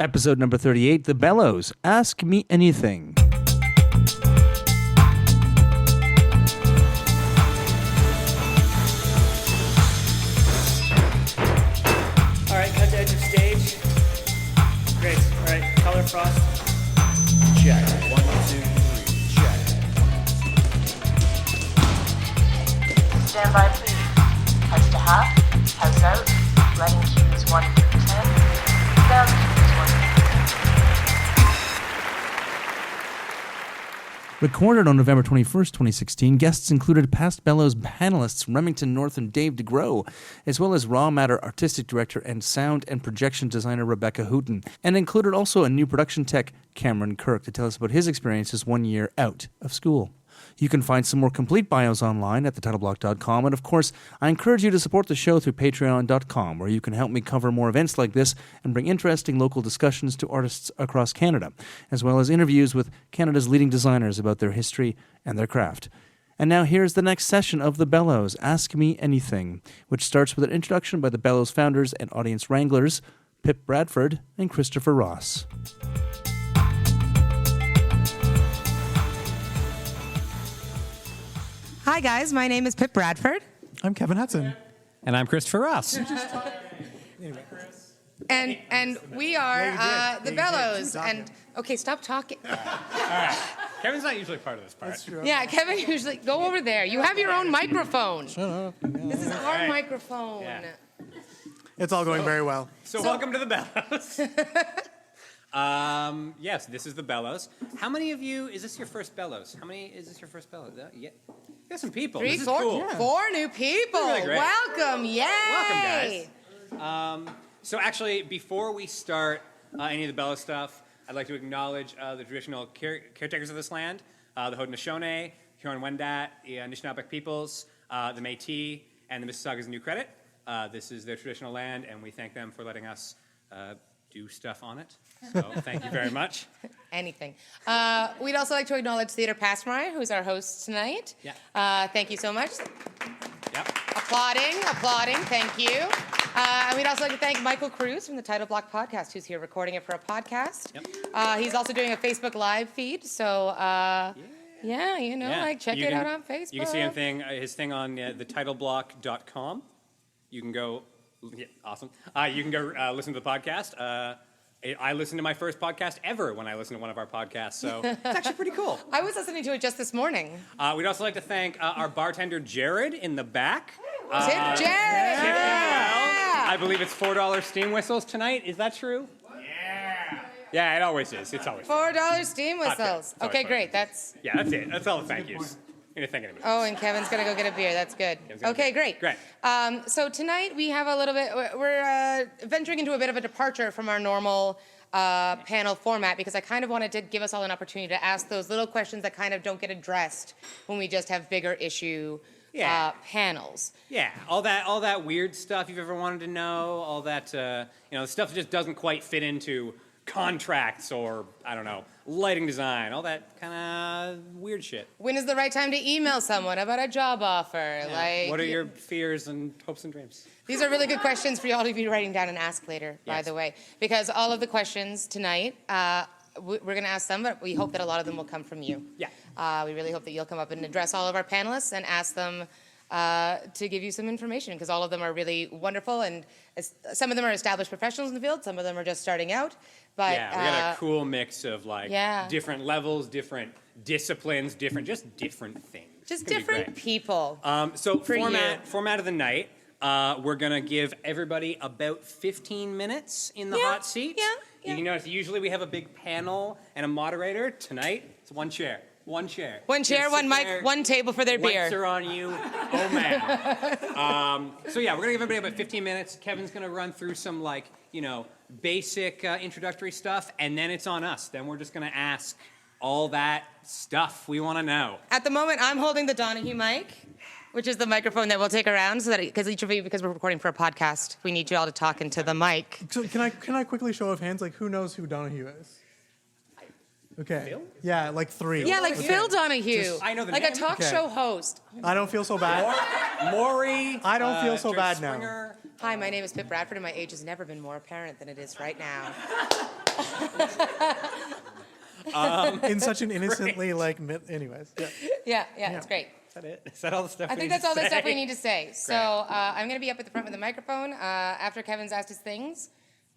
Episode number 38, The Bellows, Ask Me Anything. All right, cut to edge of stage. Great. All right, color frost. Check. 1, 2, 3. Check. Stand by, please. Heads to half, heads out, letting cues 1 through 10, sound cues 1 through 10. Recorded on November 21st, 2016, guests included past Bellows panelists Remington North and Dave Degrow, as well as Raw Matter artistic director and sound and projection designer Rebecca Hooten, and included also a new production tech, Cameron Kirk, to tell us about his experiences 1 year out of school. You can find some more complete bios online at thetitleblock.com, and of course, I encourage you to support the show through patreon.com, where you can help me cover more events like this and bring interesting local discussions to artists across Canada, as well as interviews with Canada's leading designers about their history and their craft. And now here's the next session of The Bellows, Ask Me Anything, which starts with an introduction by the Bellows founders and audience wranglers, Pip Bradford and Christopher Ross. Hi guys, my name is Pip Bradford. I'm Kevin Hutson. And I'm Christopher Ross. And we are the Bellows. And okay, stop talking. All right. Kevin's not usually part of this part. That's true. Yeah, Kevin usually go over there. You have your own microphone. Shut up. This is our right. microphone. Yeah. It's all going very well. So welcome to the Bellows. Yes, this is the Bellows. How many of you, is this your first Bellows? Is this your first Bellows? Yeah. There's some people. Three, this is four, cool. Four new people. Really great. Welcome, yay! Welcome, guys. So actually, before we start any of the Bellows stuff, I'd like to acknowledge the traditional caretakers of this land, the Haudenosaunee, Huron-Wendat, the Anishinaabeg peoples, the Métis, and the Mississaugas of New Credit. This is their traditional land, and we thank them for letting us do stuff on it. So thank you very much. Anything. We'd also like to acknowledge Theatre Passe Muraille, who's our host tonight. Yeah. Thank you so much. Yep. Applauding, thank you. And we'd also like to thank Michael Cruz from the Title Block podcast, who's here recording it for a podcast. Yep. He's also doing a Facebook Live feed, so check it out on Facebook. You can see his thing on thetitleblock.com. You can go. Yeah, awesome. You can go listen to the podcast. I listened to my first podcast ever when I listened to one of our podcasts, so it's actually pretty cool. I was listening to it just this morning. We'd also like to thank our bartender, Jared, in the back. Tip Jared! Yeah. I believe it's $4 steam whistles tonight. Is that true? Yeah, it always is. It's always $4 steam whistles. Okay, Okay, great. That's it. That's all the thank yous. I'm gonna thank anybody. Oh, and Kevin's gonna go get a beer. That's good. Okay, great. Great. So tonight we have a little bit. We're venturing into a bit of a departure from our normal panel format because I kind of wanted to give us all an opportunity to ask those little questions that kind of don't get addressed when we just have bigger issue panels. Yeah, all that weird stuff you've ever wanted to know, all that the stuff that just doesn't quite fit into contracts or I don't know, lighting design, all that kind of weird shit. When is the right time to email someone about a job offer? Yeah. Like, what are your fears and hopes and dreams? These are really good questions for y'all to be writing down and ask later, by the way, because all of the questions tonight, we're going to ask them, but we hope that a lot of them will come from you. Yeah. We really hope that you'll come up and address all of our panelists and ask them to give you some information, because all of them are really wonderful, and some of them are established professionals in the field, some of them are just starting out. But, we got a cool mix of different levels, different disciplines, different things. Just different people. So for format of the night, we're gonna give everybody about 15 minutes in the hot seat. Yeah. You notice usually we have a big panel and a moderator. Tonight it's one chair. One chair, one mic, one table for their beer. Whites are on you. Oh, man. So, we're going to give everybody about 15 minutes. Kevin's going to run through some, basic introductory stuff, and then it's on us. Then we're just going to ask all that stuff we want to know. At the moment, I'm holding the Donahue mic, which is the microphone that we'll take around, so that because each of you, because we're recording for a podcast, we need you all to talk into the mic. So can I quickly show of hands, who knows who Donahue is? Okay. Phil? Yeah, 3. Yeah, Phil Donahue. I know the name. name. A talk show host. I don't feel so bad. Maury. I don't feel so bad Springer. now. Hi, my name is Pip Bradford, and my age has never been more apparent than it is right now. In such an innocently anyways. Yeah. Yeah, it's great. Is that it? Is that all the stuff I we think need that's all to the stuff say? we need to say. So I'm going to be up at the front with the microphone. After Kevin's asked his things,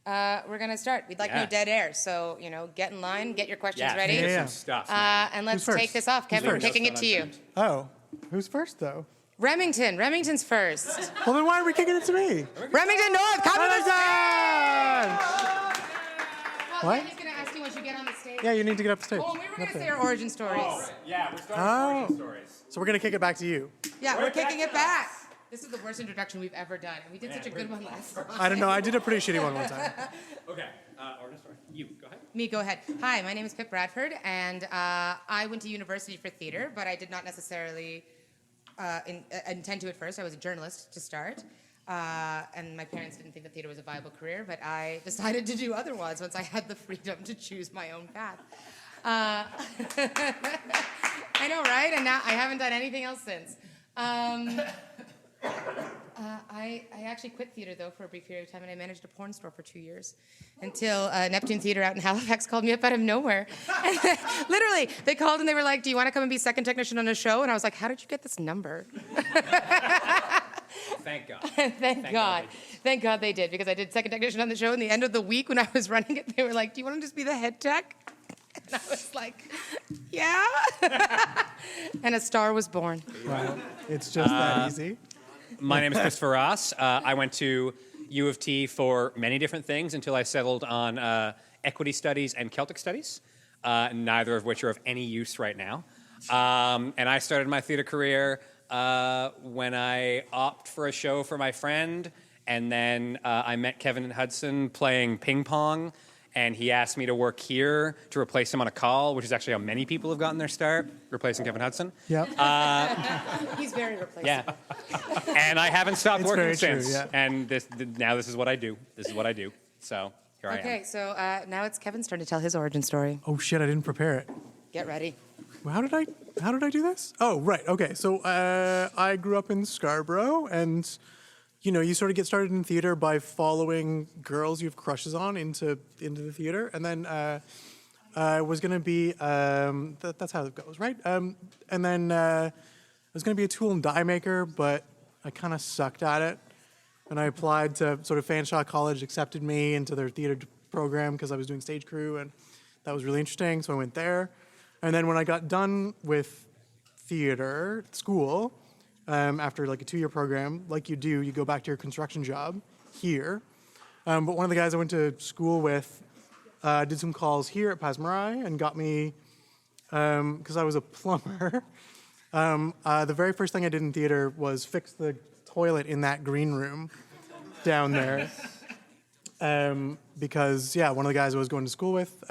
we're going to start. We'd like no dead air. So, get in line, get your questions ready. think of Yeah. some stuff, man. And let's Who's first? take this off. Kevin, we're first? kicking it to you. Oh, who's first though? Remington. Remington's first. Well, then why are we kicking it to me? Remington North, come to the stage! What? He's going to ask you once you get on the stage. Yeah, you need to get up the stage. Oh, we were going to say our origin stories. Yeah, we're starting Oh. with origin stories. So we're gonna kick it back to you. Yeah, we're Right back kicking to it back. This is the worst introduction we've ever done. And we did such a good one last time. I don't know. I did a pretty shitty one time. Okay, origin story. You, go ahead. Me, go ahead. Hi, my name is Pip Bradford, and I went to university for theater, but I did not necessarily intend to at first. I was a journalist to start, and my parents didn't think that theater was a viable career, but I decided to do otherwise once I had the freedom to choose my own path. I know, right? And now I haven't done anything else since. I actually quit theater, though, for a brief period of time, and I managed a porn store for 2 years until Neptune Theater out in Halifax called me up out of nowhere. And literally, they called and they were like, do you want to come and be second technician on a show? And I was like, how did you get this number? Thank God. Thank God. Thank God they did, because I did second technician on the show, and the end of the week when I was running it, they were like, do you want to just be the head tech? And I was like, yeah. And a star was born. Wow. It's just that easy. My name is Christopher Ross. I went to U of T for many different things until I settled on equity studies and Celtic studies, neither of which are of any use right now. And I started my theater career when I opted for a show for my friend, and then I met Kevin Hutson playing ping pong, and he asked me to work here to replace him on a call, which is actually how many people have gotten their start, replacing Kevin Hutson. Yep. He's very replaceable. Yeah. And I haven't stopped It's working very true, since. yeah. And now this is what I do. This is what I do. So here I am. Okay, so now it's Kevin's turn to tell his origin story. Oh shit! I didn't prepare it. Get ready. Well, how did I do this? Oh, right. Okay. So I grew up in Scarborough, and you sort of get started in theater by following girls you have crushes on into the theater, and then I was gonna be that's how it goes, right? And then I was gonna be a tool and die maker, but I kind of sucked at it, and I applied to sort of Fanshawe College, accepted me into their theater program because I was doing stage crew, and that was really interesting. So I went there. And then when I got done with theater school, after like a 2-year program, like you do, you go back to your construction job here. But one of the guys I went to school with did some calls here at Passe Muraille and got me, because I was a plumber, the very first thing I did in theater was fix the toilet in that green room down there. Because, one of the guys I was going to school with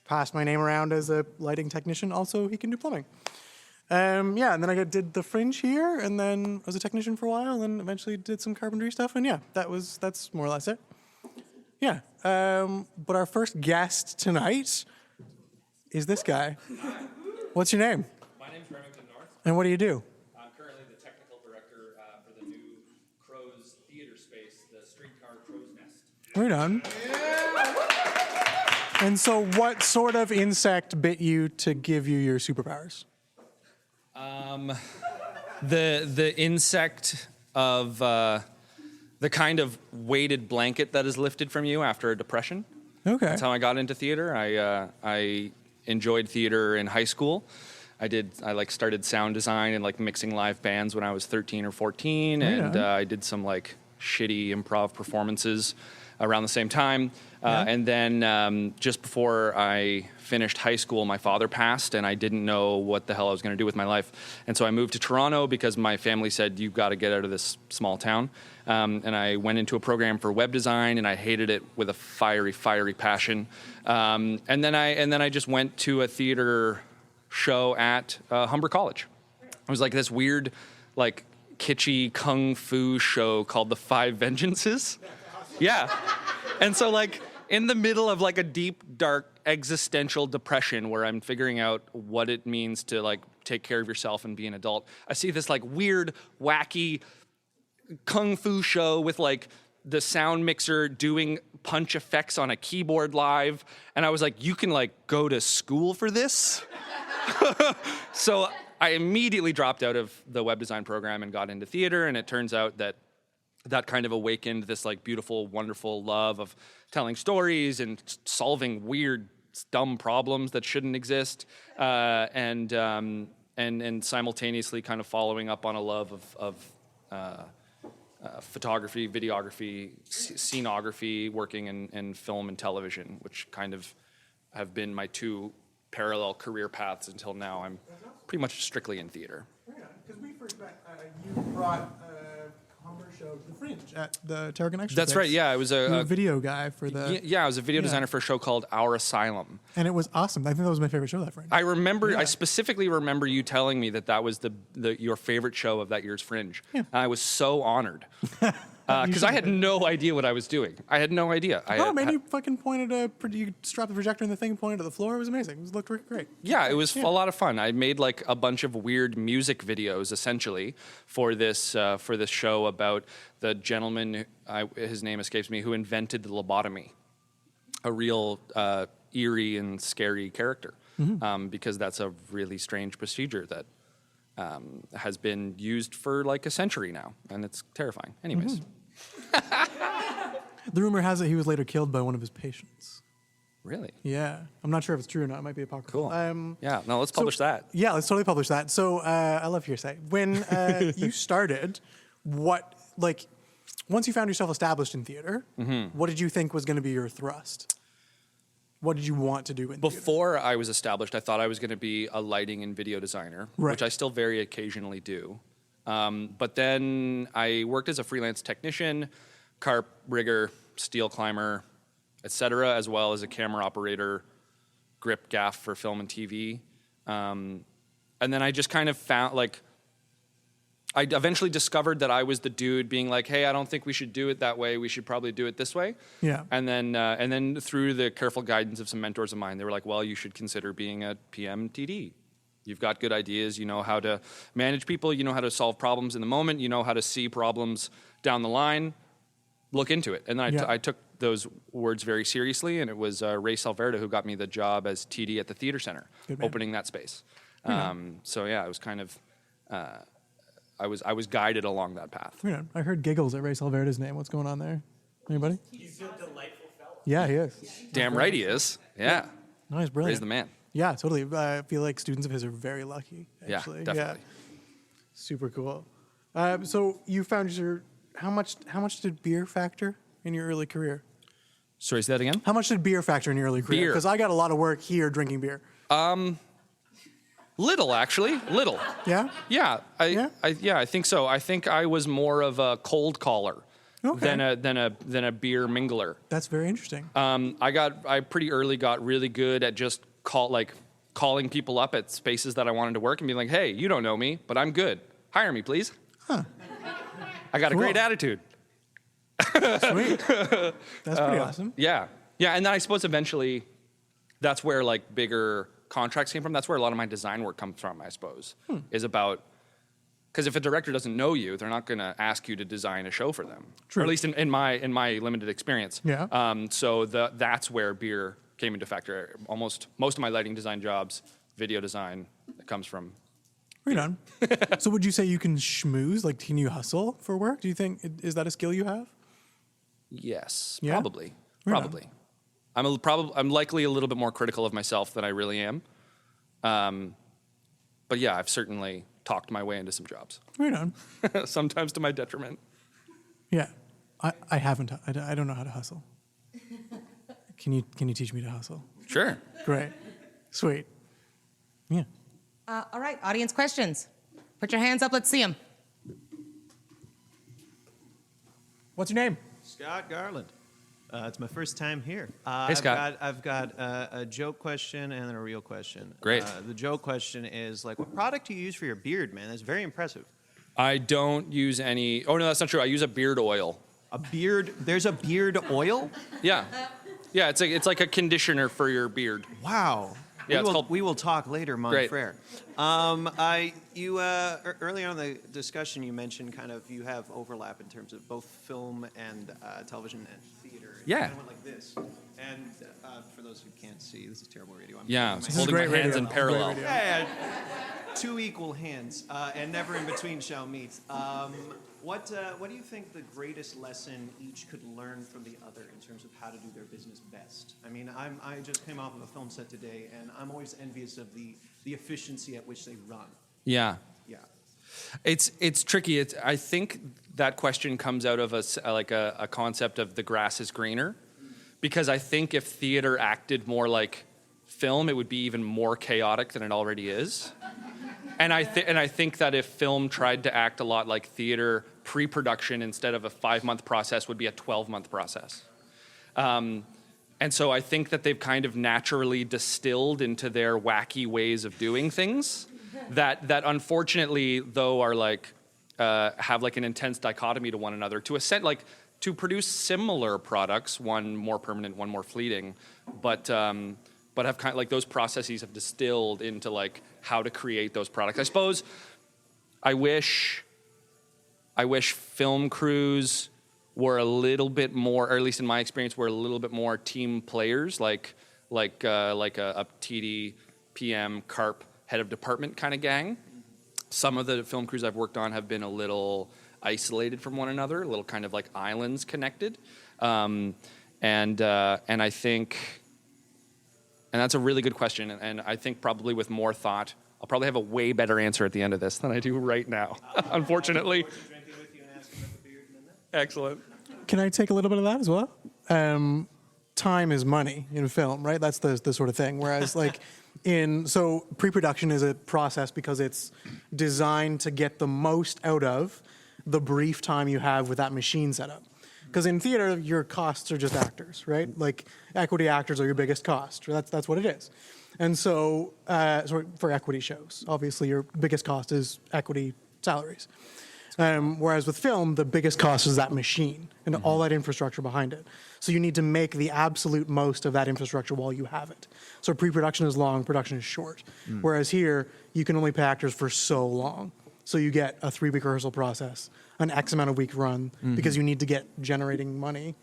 passed my name around as a lighting technician. Also, he can do plumbing. And then I did the Fringe here, and then I was a technician for a while, and eventually did some carpentry stuff. And that's more or less it. Yeah. But our first guest tonight is this guy. What's your name? My name's Remington North. And what do you do? I'm currently the technical director for the new Crow's theater space, the Streetcar Crow's Nest. Right on. And so what sort of insect bit you to give you your superpowers? The insect of the kind of weighted blanket that is lifted from you after a depression. Okay. That's how I got into theater. I enjoyed theater in high school. I started sound design and mixing live bands when I was 13 or 14, and I did some shitty improv performances around the same time. And then just before I finished high school, my father passed, and I didn't know what the hell I was going to do with my life. And so I moved to Toronto because my family said, you've got to get out of this small town. And I went into a program for web design, and I hated it with a fiery, fiery passion. And then I just went to a theater show at Humber College. It was this weird, kitschy kung fu show called The Five Vengeances. Yeah. And so in the middle of a deep, dark, existential depression where I'm figuring out what it means to take care of yourself and be an adult, I see this weird, wacky kung fu show with the sound mixer doing punch effects on a keyboard live. And I was like, you can like go to school for this? So I immediately dropped out of the web design program and got into theater. And it turns out that kind of awakened this like beautiful, wonderful love of telling stories and solving weird, dumb problems that shouldn't exist. And simultaneously kind of following up on a love of photography, videography, scenography, working in film and television, which kind of have been my two parallel career paths until now. I'm pretty much strictly in theater. Yeah, because we first met, you brought a commercial show to the Fringe at the Terra Connection. That's right, yeah. I was a video guy for the... Yeah, I was a video designer for a show called Our Asylum. And it was awesome. I think that was my favorite show, that Fringe. I specifically remember you telling me that was your favorite show of that year's Fringe. Yeah. I was so honored. Because I had no idea what I was doing. I had no idea. You fucking you strapped the projector in the thing and pointed at the floor. It was amazing. It looked great. Yeah, it was a lot of fun. I made like a bunch of weird music videos, essentially, for this show about the gentleman, his name escapes me, who invented the lobotomy. A real eerie and scary character, because that's a really strange procedure that has been used for like a century now, and it's terrifying. Anyways. The rumor has it he was later killed by one of his patients. Really? Yeah. I'm not sure if it's true or not. It might be apocryphal. Cool. Let's publish that. Yeah, let's totally publish that. So I love hearsay. When you started, once you found yourself established in theater, what did you think was going to be your thrust? What did you want to do in theater? Before I was established, I thought I was going to be a lighting and video designer, which I still very occasionally do. But then I worked as a freelance technician, carp rigger, steel climber, etc., as well as a camera operator, grip gaff for film and TV. And then I just kind of found, I eventually discovered that I was the dude being like, hey, I don't think we should do it that way. We should probably do it this way. Yeah. And then through the careful guidance of some mentors of mine, they were like, well, you should consider being a PM TD. You've got good ideas. You know how to manage people. You know how to solve problems in the moment. You know how to see problems down the line. Look into it. And then I took those words very seriously, and it was Ray Salverda who got me the job as TD at the Theatre Center, opening that space. So yeah, it was kind of... I was guided along that path. I heard giggles at Ray Salverda's name. What's going on there? Anybody? He's a delightful fellow. Yeah, he is. Damn right he is. Yeah. Nice, brilliant. Ray's the man. Yeah, totally. I feel like students of his are very lucky, actually. Yeah, definitely. Super cool. So you found how much did beer factor in your early career? Sorry, say that again? How much did beer factor in your early career? Beer. Because I got a lot of work here drinking beer. Little, actually. Little. Yeah? Yeah. I think so. I think I was more of a cold caller than a beer mingler. That's very interesting. I pretty early got really good at just calling people up at spaces that I wanted to work and being like, hey, you don't know me, but I'm good. Hire me, please. Huh. I got a great attitude. Sweet. That's pretty awesome. Yeah. Yeah, and then I suppose eventually that's where bigger contracts came from. That's where a lot of my design work comes from, I suppose, is about, because if a director doesn't know you, they're not going to ask you to design a show for them. True. Or at least in my limited experience. Yeah. So that's where beer came into factor. Most of my lighting design jobs, video design, it comes from. Right on. So would you say you can schmooze? Can you hustle for work? Do you think, is that a skill you have? Yes, yeah? probably. Right Probably. I'm likely a little bit more critical of myself than I really am. But yeah, I've certainly talked my way into some jobs. Right on. Sometimes to my detriment. Yeah. I haven't. I don't know how to hustle. Can you teach me to hustle? Sure. Great. Sweet. Yeah. All right, audience questions. Put your hands up. Let's see them. What's your name? Scott Garland. It's my first time here. Hey, Scott. I've got a joke question and then a real question. Great. The joke question is, what product do you use for your beard, man? That's very impressive. I don't use any... Oh, no, that's not true. I use a beard oil. A beard... There's a beard oil? Yeah. Yeah, it's like a conditioner for your beard. Wow. Yeah, we will talk later, mon Great. frere. Early on in the discussion, you mentioned kind of you have overlap in terms of both film and television and theater. Yeah. It kind of went like this. And for those who can't see, this is terrible radio. I'm Yeah, holding my holding my great hands radio. in parallel. Yeah, two equal hands, and never in between shall meet. What do you think the greatest lesson each could learn from the other in terms of how to do their business best? I mean, I just came off of a film set today, and I'm always envious of the efficiency at which they run. Yeah. Yeah. It's tricky. I think that question comes out of a concept of the grass is greener, because I think if theater acted more like film, it would be even more chaotic than it already is. And I think that if film tried to act a lot like theater, pre-production instead of a 5-month process would be a 12-month process. And so I think that they've kind of naturally distilled into their wacky ways of doing things that unfortunately, though, are have an intense dichotomy to one another to produce similar products, one more permanent, one more fleeting, but have kind of those processes have distilled into how to create those products. I suppose I wish film crews were a little bit more, or at least in my experience, were a little bit more team players, like a TD, PM, Carp, head of department kind of gang. Some of the film crews I've worked on have been a little isolated from one another, a little kind of like islands connected, and I think. And that's a really good question, and I think probably with more thought, I'll probably have a way better answer at the end of this than I do right now, unfortunately. Excellent. Can I take a little bit of that as well? Time is money in film, right? That's the sort of thing. Whereas so pre-production is a process because it's designed to get the most out of the brief time you have with that machine setup. Because in theater, your costs are just actors, right? Equity actors are your biggest cost. That's what it is. And so, for equity shows, obviously your biggest cost is equity salaries. Whereas with film, the biggest cost is that machine and all that infrastructure behind it. So you need to make the absolute most of that infrastructure while you have it. So pre-production is long, production is short. Whereas here, you can only pay actors for so long. So you get a 3-week rehearsal process, an X amount of week run, because you need to get generating money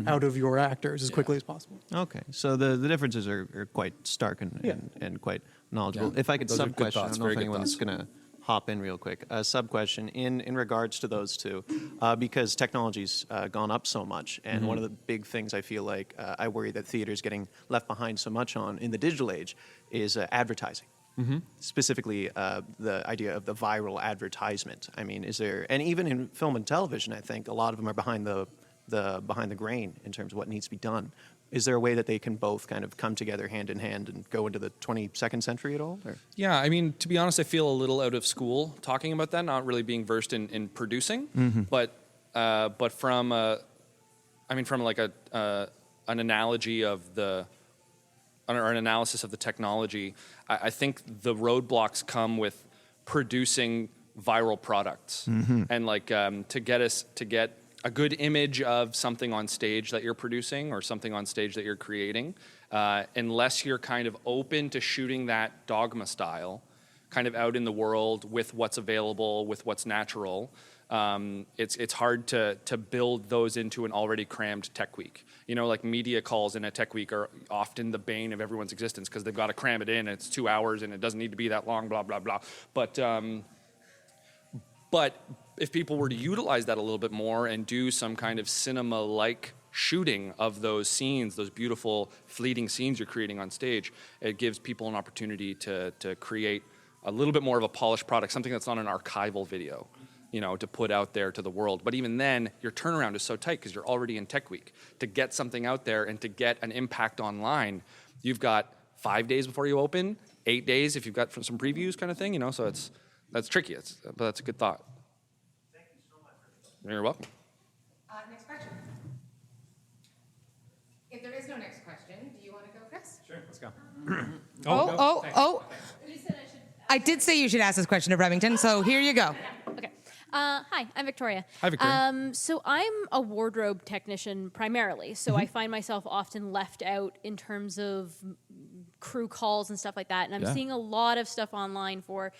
out of your actors as quickly as possible. Okay, so the differences are quite stark and quite knowledgeable. Yeah. If I could Those are good sub-question, I thoughts, don't know if very good anyone's thoughts. going to hop in real quick. A sub-question in regards to those two, because technology's gone up so much, and one of the big things I feel like I worry that theater's getting left behind so much on in the digital age is advertising. Specifically, the idea of the viral advertisement. I mean, is there, and even in film and television, I think a lot of them are behind the grain in terms of what needs to be done. Is there a way that they can both kind of come together hand in hand and go into the 22nd century at all? Or? Yeah, I mean, to be honest, I feel a little out of school talking about that, not really being versed in producing, but from an analogy of or an analysis of the technology, I think the roadblocks come with producing viral products, and to get a good image of something on stage that you're producing or something on stage that you're creating, unless you're kind of open to shooting that dogma style, kind of out in the world with what's available, with what's natural. It's hard to build those into an already crammed tech week. Media calls in a tech week are often the bane of everyone's existence because they've got to cram it in, and it's 2 hours, and it doesn't need to be that long, blah, blah, blah. But if people were to utilize that a little bit more and do some kind of cinema-like shooting of those scenes, those beautiful, fleeting scenes you're creating on stage, it gives people an opportunity to create a little bit more of a polished product, something that's not an archival video, to put out there to the world. But even then, your turnaround is so tight because you're already in Tech Week. To get something out there and to get an impact online, you've got 5 days before you open, 8 days if you've got some previews kind of thing, so that's tricky. But that's a good thought. Thank you so much. You're welcome. Next question. If there is no next question, do you want to go, Chris? Sure, let's go. Oh. I did say you should ask this question of Remington, so here you go. Okay. Hi, I'm Victoria. Hi, Victoria. So I'm a wardrobe technician primarily, so I find myself often left out in terms of crew calls and stuff like that. And I'm seeing a lot of stuff online for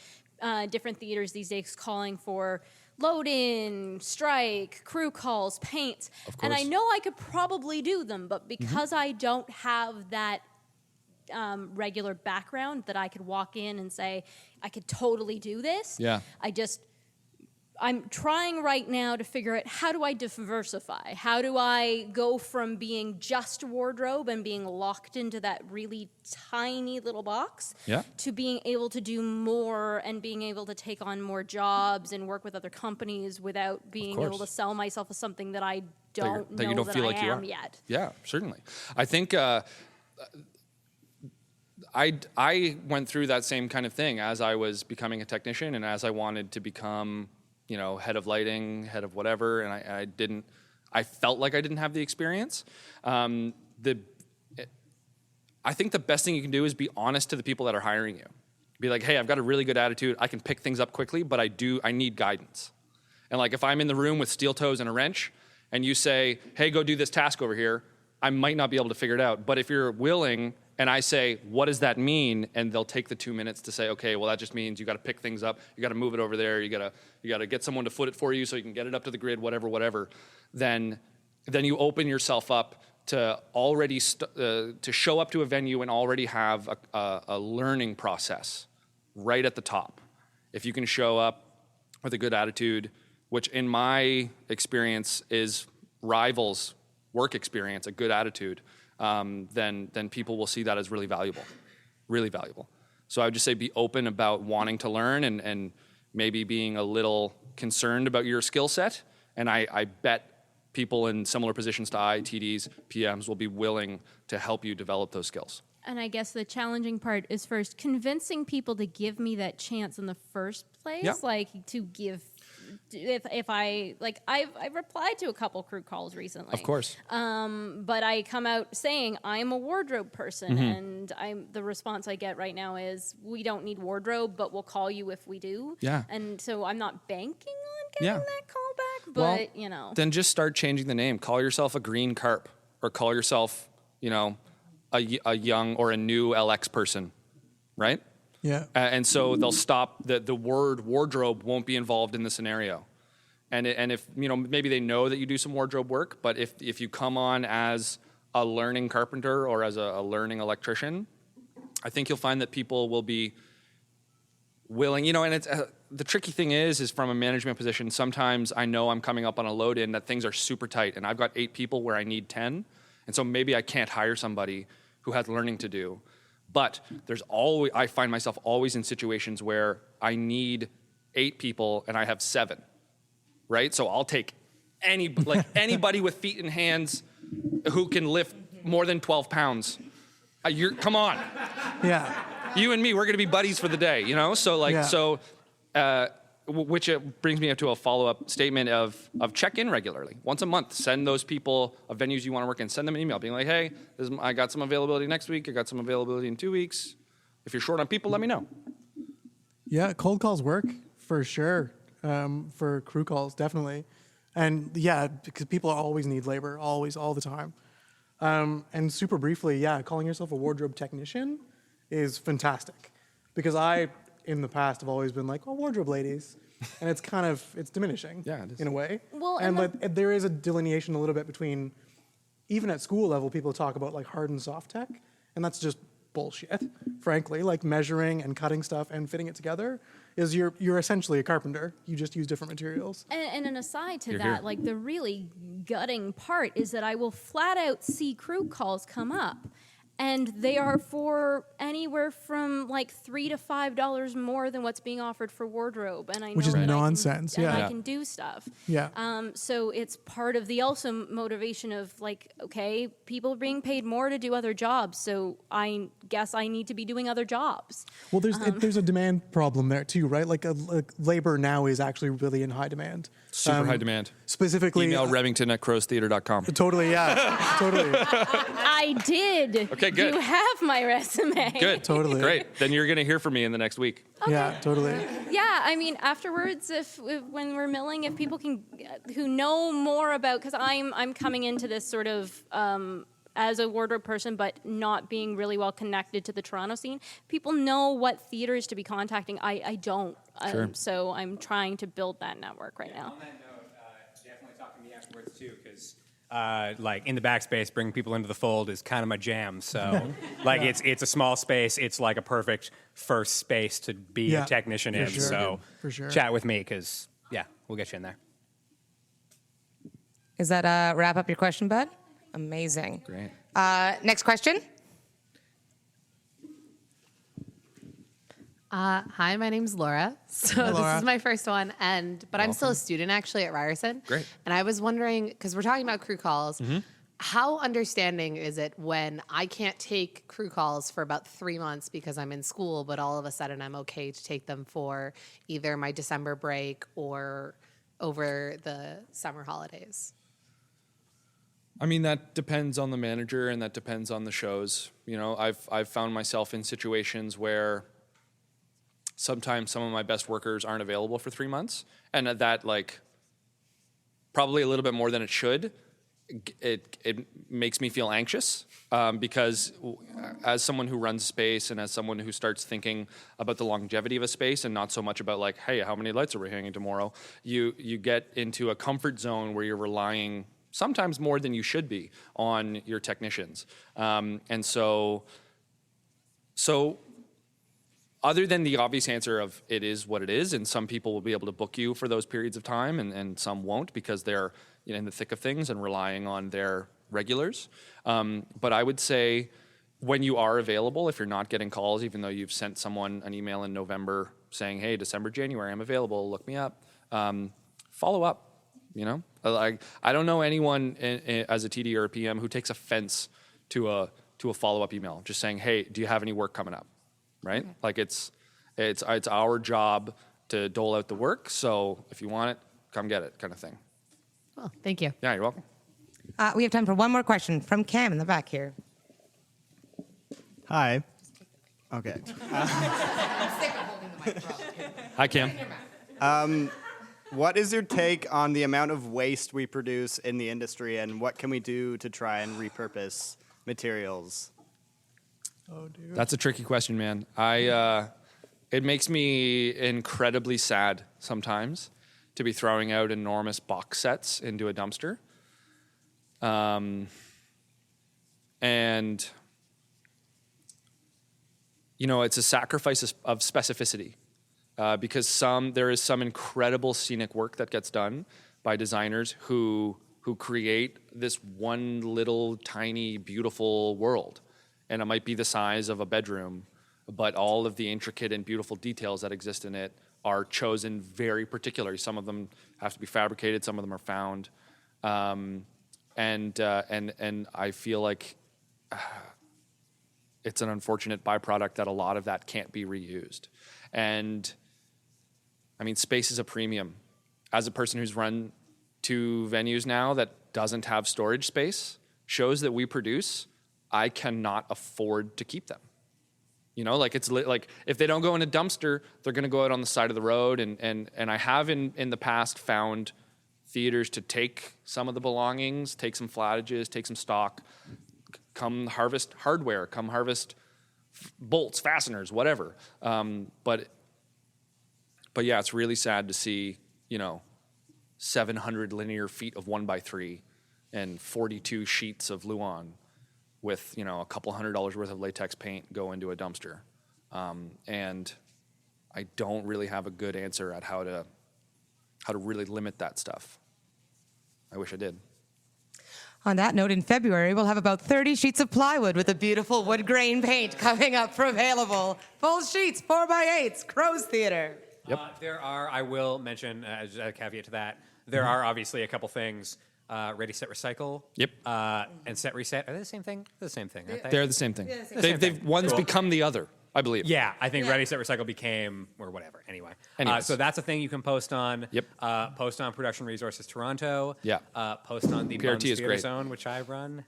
different theaters these days calling for load-in, strike, crew calls, paints. Of course. And I know I could probably do them, but because I don't have that regular background that I could walk in and say, I could totally do this. Yeah. I'm trying right now to figure out, how do I diversify? How do I go from being just wardrobe and being locked into that really tiny little box to being able to do more and being able to take on more jobs and work with other companies without being able to sell myself as something that I don't know that I am yet. Yeah, certainly. I think I went through that same kind of thing as I was becoming a technician and as I wanted to become, head of lighting, head of whatever, and I felt like I didn't have the experience. I think the best thing you can do is be honest to the people that are hiring you. Be like, hey, I've got a really good attitude. I can pick things up quickly, but I need guidance. And like, if I'm in the room with steel toes and a wrench and you say, hey, go do this task over here, I might not be able to figure it out. But if you're willing and I say, what does that mean? And they'll take the 2 minutes to say, okay, well, that just means you got to pick things up. You got to move it over there. You got to get someone to foot it for you so you can get it up to the grid, whatever. Then you open yourself up to already to show up to a venue and already have a learning process right at the top. If you can show up with a good attitude, which in my experience is rivals work experience, a good attitude, then people will see that as really valuable. So I would just say be open about wanting to learn and maybe being a little concerned about your skill set. And I bet people in similar positions to TDs, PMs will be willing to help you develop those skills. And I guess the challenging part is first convincing people to give me that chance in the first place, like to give. If I've replied to a couple crew calls recently, of course, but I come out saying I'm a wardrobe person, and the response I get right now is we don't need wardrobe, but we'll call you if we do. Yeah, and so I'm not banking on getting that call back, but then just start changing the name. Call yourself a green carp, or call yourself a young or a new LX person, right? Yeah. And so they'll stop, the word wardrobe won't be involved in the scenario. And if, maybe they know that you do some wardrobe work, but if you come on as a learning carpenter or as a learning electrician, I think you'll find that people will be willing, and it's the tricky thing is from a management position, sometimes I know I'm coming up on a load in that things are super tight and I've got 8 people where I need 10. And so maybe I can't hire somebody who has learning to do. But I find myself always in situations where I need 8 people and I have 7, right? So I'll take anybody with feet and hands who can lift more than 12 pounds. Come on. Yeah. You and me, we're going to be buddies for the day, So which brings me up to a follow-up statement of check in regularly. Once a month, send those people of venues you want to work in, send them an email being like, hey, I got some availability next week. I got some availability in 2 weeks. If you're short on people, let me know. Yeah, cold calls work for sure. For crew calls, definitely. And yeah, because people always need labor, always, all the time. And super briefly, calling yourself a wardrobe technician is fantastic. Because in the past, have always been like, well, wardrobe ladies. And it's it's diminishing in a way. Well, and there is a delineation a little bit between, even at school level, people talk about like hard and soft tech. And that's just bullshit, frankly. Like measuring and cutting stuff and fitting it together is you're essentially a carpenter. You just use different materials. And an aside to You're that, here. like the really gutting part is that I will flat out see crew calls come up. And they are for anywhere from like $3 to $5 more than what's being offered for wardrobe, and I know Which is that nonsense. I can do stuff. Yeah. So it's part of the also motivation of like, okay, people are being paid more to do other jobs, so I guess I need to be doing other jobs. Well, there's a demand problem there too, right? Like labor now is actually really in high demand. Super high demand. Specifically, Email Remington at crowstheater.com. Totally, yeah, totally. I did. Okay, good. You have my resume. Good. Totally. Great. Then you're going to hear from me in the next week. Okay. Yeah, totally. Yeah, I mean, afterwards, if when we're milling, if people who know more about, because I'm coming into this sort of as a wardrobe person, but not being really well connected to the Toronto scene. People know what theaters to be contacting. I don't. Sure. So I'm trying to build that network right now. On that note, definitely talk to me afterwards too, because like in the backspace, bringing people into the fold is kind of my jam. So like it's a small space. It's like a perfect first space to be a technician in. Sure. So For sure. chat with me, because we'll get you in there. Is that wrap up your question, Bud? Amazing. Great. Next question. Hi, my name's Laura. So Laura. this is my first one, but I'm still a student actually at Ryerson. Great. And I was wondering, because we're talking about crew calls, how understanding is it when I can't take crew calls for about 3 months because I'm in school, but all of a sudden I'm okay to take them for either my December break or over the summer holidays? I mean, that depends on the manager and that depends on the shows. You know, I've found myself in situations where sometimes some of my best workers aren't available for 3 months, and that, like, probably a little bit more than it should. It makes me feel anxious because as someone who runs space and as someone who starts thinking about the longevity of a space and not so much about, like, hey, how many lights are we hanging tomorrow, you get into a comfort zone where you're relying sometimes more than you should be on your technicians. And so other than the obvious answer of it is what it is, and some people will be able to book you for those periods of time and some won't because they're in the thick of things and relying on their regulars. But I would say when you are available, if you're not getting calls, even though you've sent someone an email in November saying, hey, December, January, I'm available, look me up, follow up. You know, like, I don't know anyone as a TD or a PM who takes offense to a follow-up email, just saying, "Hey, do you have any work coming up?" Right? Like, it's our job to dole out the work. So if you want it, come get it, kind of thing. Well, thank you. Yeah, you're welcome. We have time for one more question from Cam in the back here. Hi. Okay. Hi, Cam. What is your take on the amount of waste we produce in the industry, and what can we do to try and repurpose materials? Oh, dude. That's a tricky question, man. It makes me incredibly sad sometimes to be throwing out enormous box sets into a dumpster. And, you know, it's a sacrifice of specificity. Because there is some incredible scenic work that gets done by designers who create this one little tiny beautiful world, and it might be the size of a bedroom, but all of the intricate and beautiful details that exist in it are chosen very particularly. Some of them have to be fabricated, some of them are found, and I feel like it's an unfortunate byproduct that a lot of that can't be reused. And I mean, space is a premium. As a person who's run 2 venues now that doesn't have storage space, shows that we produce, I cannot afford to keep them. You know, like, it's like if they don't go in a dumpster, they're going to go out on the side of the road. And I have in the past found theaters to take some of the belongings, take some flattages, take some stock, come harvest hardware, come harvest bolts, fasteners, whatever. But yeah, it's really sad to see, you know, 700 linear feet of 1x3 and 42 sheets of Luan with, you know, a couple $100 worth of latex paint go into a dumpster. And I don't really have a good answer at how to really limit that stuff. I wish I did. On that note, in February, we'll have about 30 sheets of plywood with a beautiful wood grain paint coming up for available. Full sheets, 4x8s, Crow's Theater. Yep. There are, I will mention, as a caveat to that, there are obviously a couple things. Ready, Set, Recycle. Yep. And Set, Reset. Are they the same thing? They're the same thing, aren't they? They're the same thing. Yeah, the same One's become the other. I believe. Yeah, I think Ready, Set, Recycle became, or whatever. Anyway. So that's a thing you can post on. Yep. Post on Production Resources Toronto. Yeah. Post on the PRT Buns is Theater great. Zone, which I run.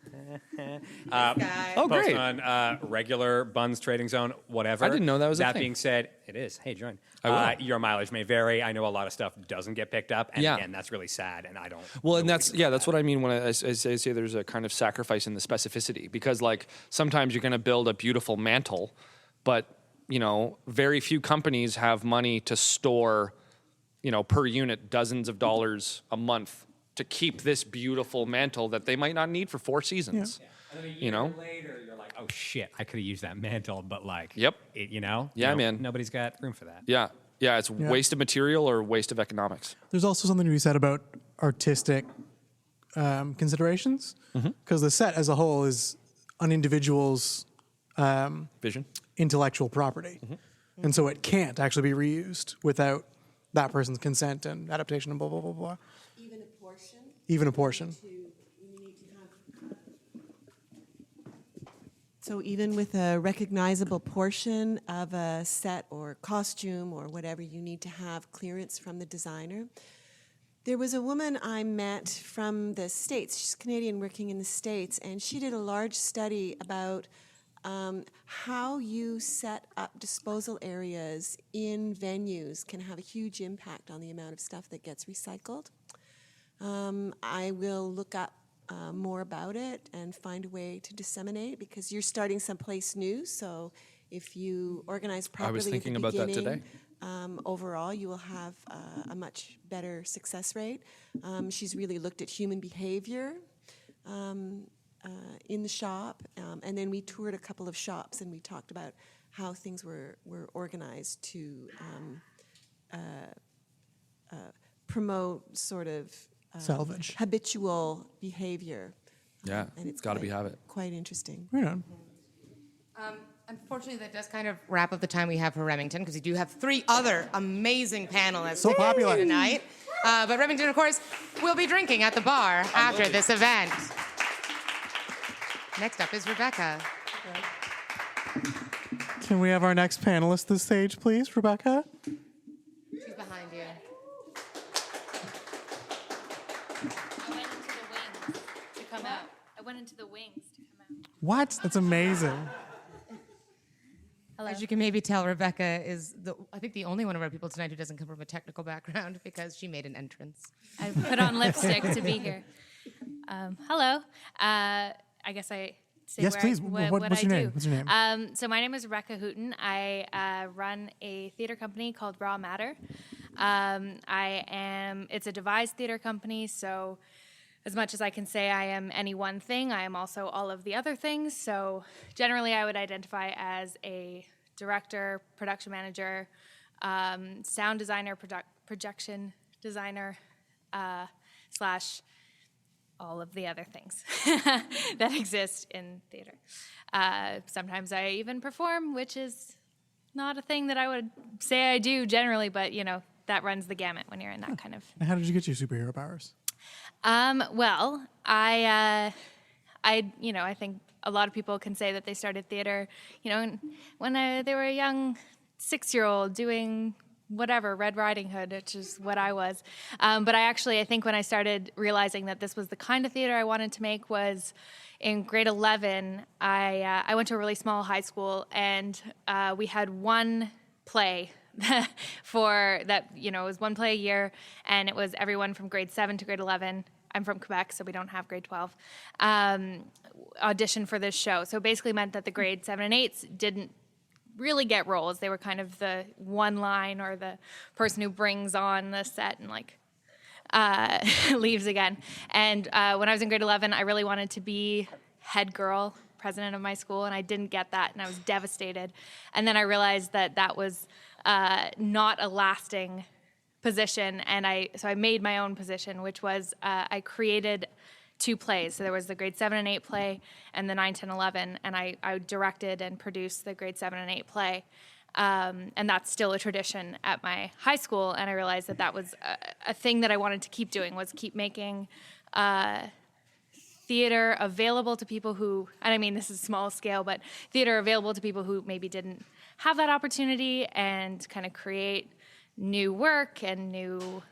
Oh, Post great. on regular Buns Trading Zone, whatever. I didn't know that was a That thing. being said, it is. Hey, join. I will. Your mileage may vary. I know a lot of stuff doesn't get picked up, and Yeah. again, that's really sad, and I don't. Well, and that's what I mean when I say there's a kind of sacrifice in the specificity, because like sometimes you're going to build a beautiful mantle, but very few companies have money to store, per unit dozens of dollars a month to keep this beautiful mantle that they might not need for 4 seasons. Yeah. And then a year later, you're like, oh shit, I could have used that mantle, but like, Yep. man, nobody's got room for that. Yeah, it's waste of material or waste of economics. There's also something to be said about artistic considerations, because the set as a whole is an individual's Vision. intellectual property. And so it can't actually be reused without that person's consent and adaptation and blah, blah, blah, blah. Even a portion? Even a portion. So even with a recognizable portion of a set or costume or whatever, you need to have clearance from the designer. There was a woman I met from the States. She's Canadian working in the States, and she did a large study about how you set up disposal areas in venues can have a huge impact on the amount of stuff that gets recycled. I will look up more about it and find a way to disseminate, because you're starting someplace new. So if you organize properly thinking at the about that beginning, today. Overall, you will have a much better success rate. She's really looked at human behavior in the shop, and then we toured a couple of shops and we talked about how things were organized to promote sort of Salvage. habitual behavior. Yeah, and it's got to be habit. Quite interesting. Right on. Unfortunately, that does kind of wrap up the time we have for Remington, because we do have 3 other amazing panelists So popular. tonight. But Remington, of course, will be drinking at the bar after this event. Next up is Rebecca. Can we have our next panelist this stage, please, Rebecca? She's behind you. I went into the wings to come out. What? That's amazing. Hello. As you can maybe tell, Rebecca is, I think, the only one of our people tonight who doesn't come from a technical background, because she made an entrance. I put on lipstick to be here. Hello. I guess I say Yes, where please. what What's I your do. name? What's your name? So my name is Rebecca Hooten. I run a theater company called Raw Matter. It's a devised theater company, so as much as I can say I am any one thing, I am also all of the other things. So generally I would identify as a director, production manager, sound designer, projection designer, / all of the other things that exist in theater. Sometimes I even perform, which is not a thing that I would say I do generally, but that runs the gamut when you're in that kind of. And how did you get your superhero powers? Well, I think a lot of people can say that they started theater, when they were a young 6-year-old doing whatever, Red Riding Hood, which is what I was. But I think when I started realizing that this was the kind of theater I wanted to make was in grade 11. I went to a really small high school, and we had one play for that, it was one play a year, and it was everyone from grade 7 to grade 11. I'm from Quebec, so we don't have grade 12. Audition for this show. So it basically meant that the grade 7 and 8s didn't really get roles. They were kind of the one line or the person who brings on the set and leaves again. And when I was in grade 11, I really wanted to be head girl, president of my school, and I didn't get that, and I was devastated. And then I realized that was not a lasting position, and so I made my own position, which was I created 2 plays. So there was the grade 7 and 8 play and the 9, 10, 11, and I directed and produced the grade 7 and 8 play. And that's still a tradition at my high school, and I realized that was a thing that I wanted to keep doing, was keep making theater available to people who, and I mean this is small scale, but theater available to people who maybe didn't have that opportunity, and kind of create new work and new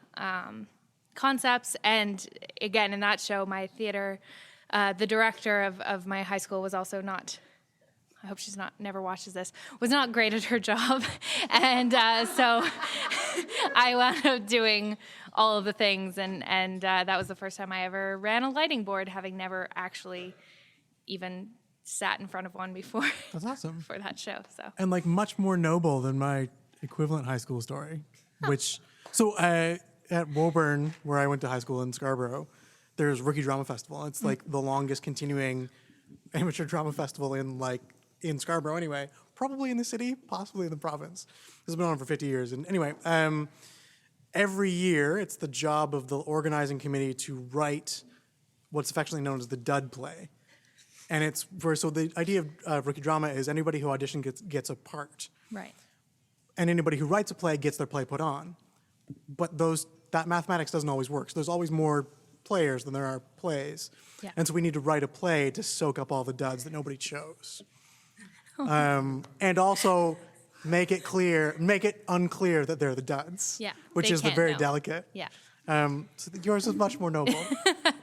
concepts. And again, in that show, my theater, the director of my high school was also not, I hope she's never watches this, was not great at her job. And so I wound up doing all of the things. And that was the first time I ever ran a lighting board, having never actually even sat in front of one before. That's awesome. For that show. So. And like much more noble than my equivalent high school story, which, so at Woburn, where I went to high school in Scarborough, there's Rookie Drama Festival. It's like the longest continuing amateur drama festival in Scarborough anyway, probably in the city, possibly in the province. This has been on for 50 years. And anyway, every year it's the job of the organizing committee to write what's affectionately known as the dud play. And so the idea of Rookie Drama is anybody who auditions gets a part. Right. And anybody who writes a play gets their play put on. But that mathematics doesn't always work. So there's always more players than there are plays. Yeah. And so we need to write a play to soak up all the duds that nobody chose. And also make it unclear that they're the duds. Yeah. Which is very delicate. Yeah. So yours is much more noble,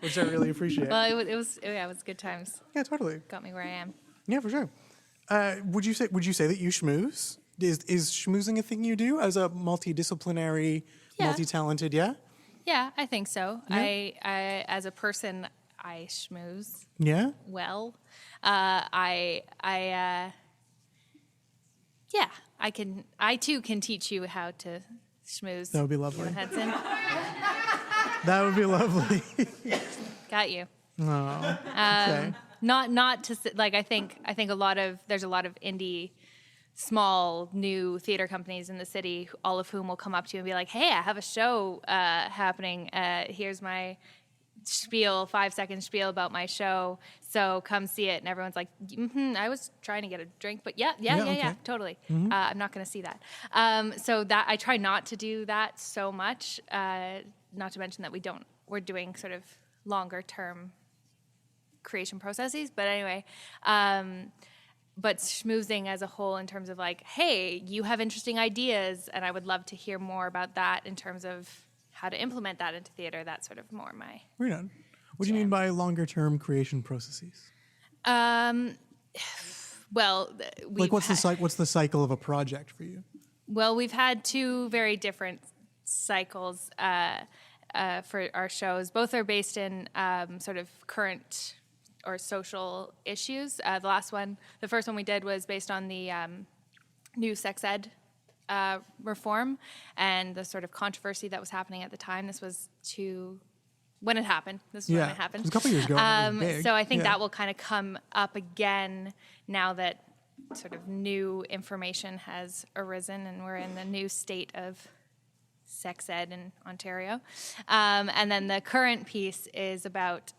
which I really appreciate. Well, it was good times. Yeah, totally. Got me where I am. Yeah, for sure. Would you say that you schmooze? Is schmoozing a thing you do as a multidisciplinary, multi-talented? Yeah. Yeah, I think so. Yeah. I as a person, I schmooze. Yeah. Well, I too can teach you how to schmooze. That would be lovely. Kevin Hutson. That would be lovely. Got you. Oh. Okay. Not to like. I think there's a lot of indie, small, new theater companies in the city, all of whom will come up to you and be like, "Hey, I have a show happening. Here's my spiel, 5-second spiel about my show. So come see it." And everyone's like, I was trying to get a drink, but yeah, totally. Mm-hmm. I'm not going to see that. So that I try not to do that so much. Not to mention that we're doing sort of longer term creation processes. But anyway, but schmoozing as a whole in terms of like, hey, you have interesting ideas, and I would love to hear more about that in terms of how to implement that into theater. That's sort of more my. Right on. What do you mean by longer term creation processes? Well, what's the cycle of a project for you? Well, we've had two very different cycles for our shows. Both are based in sort of current or social issues. The first one we did was based on the new sex ed reform and the sort of controversy that was happening at the time. This was when it happened. This is when it happened. It was a couple years ago. It was big. So I think that will kind of come up again now that sort of new information has arisen and we're in the new state of sex ed in Ontario. And then the current piece is about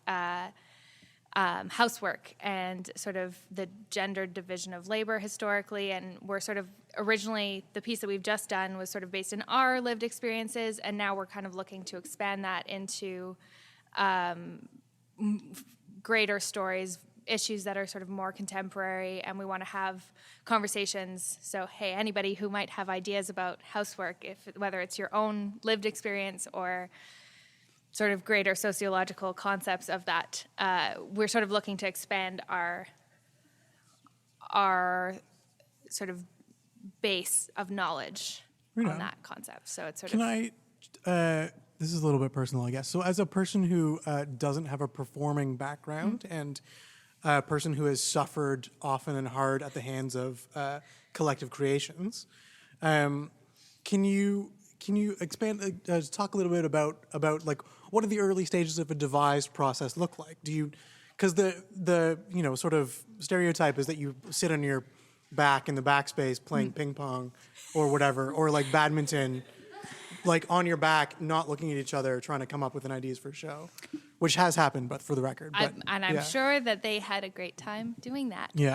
housework and sort of the gendered division of labor historically. And we're sort of originally, the piece that we've just done was sort of based in our lived experiences, and now we're kind of looking to expand that into greater stories, issues that are sort of more contemporary, and we want to have conversations. So, hey, anybody who might have ideas about housework, whether it's your own lived experience or sort of greater sociological concepts of that, we're sort of looking to expand our sort of base of knowledge on that concept. So it's sort of. This is a little bit personal, I guess. So as a person who doesn't have a performing background and a person who has suffered often and hard at the hands of collective creations, can you expand, talk a little bit about like what do the early stages of a devised process look like? Because the sort of stereotype is that you sit on your back in the backspace playing ping pong or whatever, or like badminton, like on your back, not looking at each other, trying to come up with an ideas for a show, which has happened, but for the record. I'm sure that they had a great time doing that. Yeah.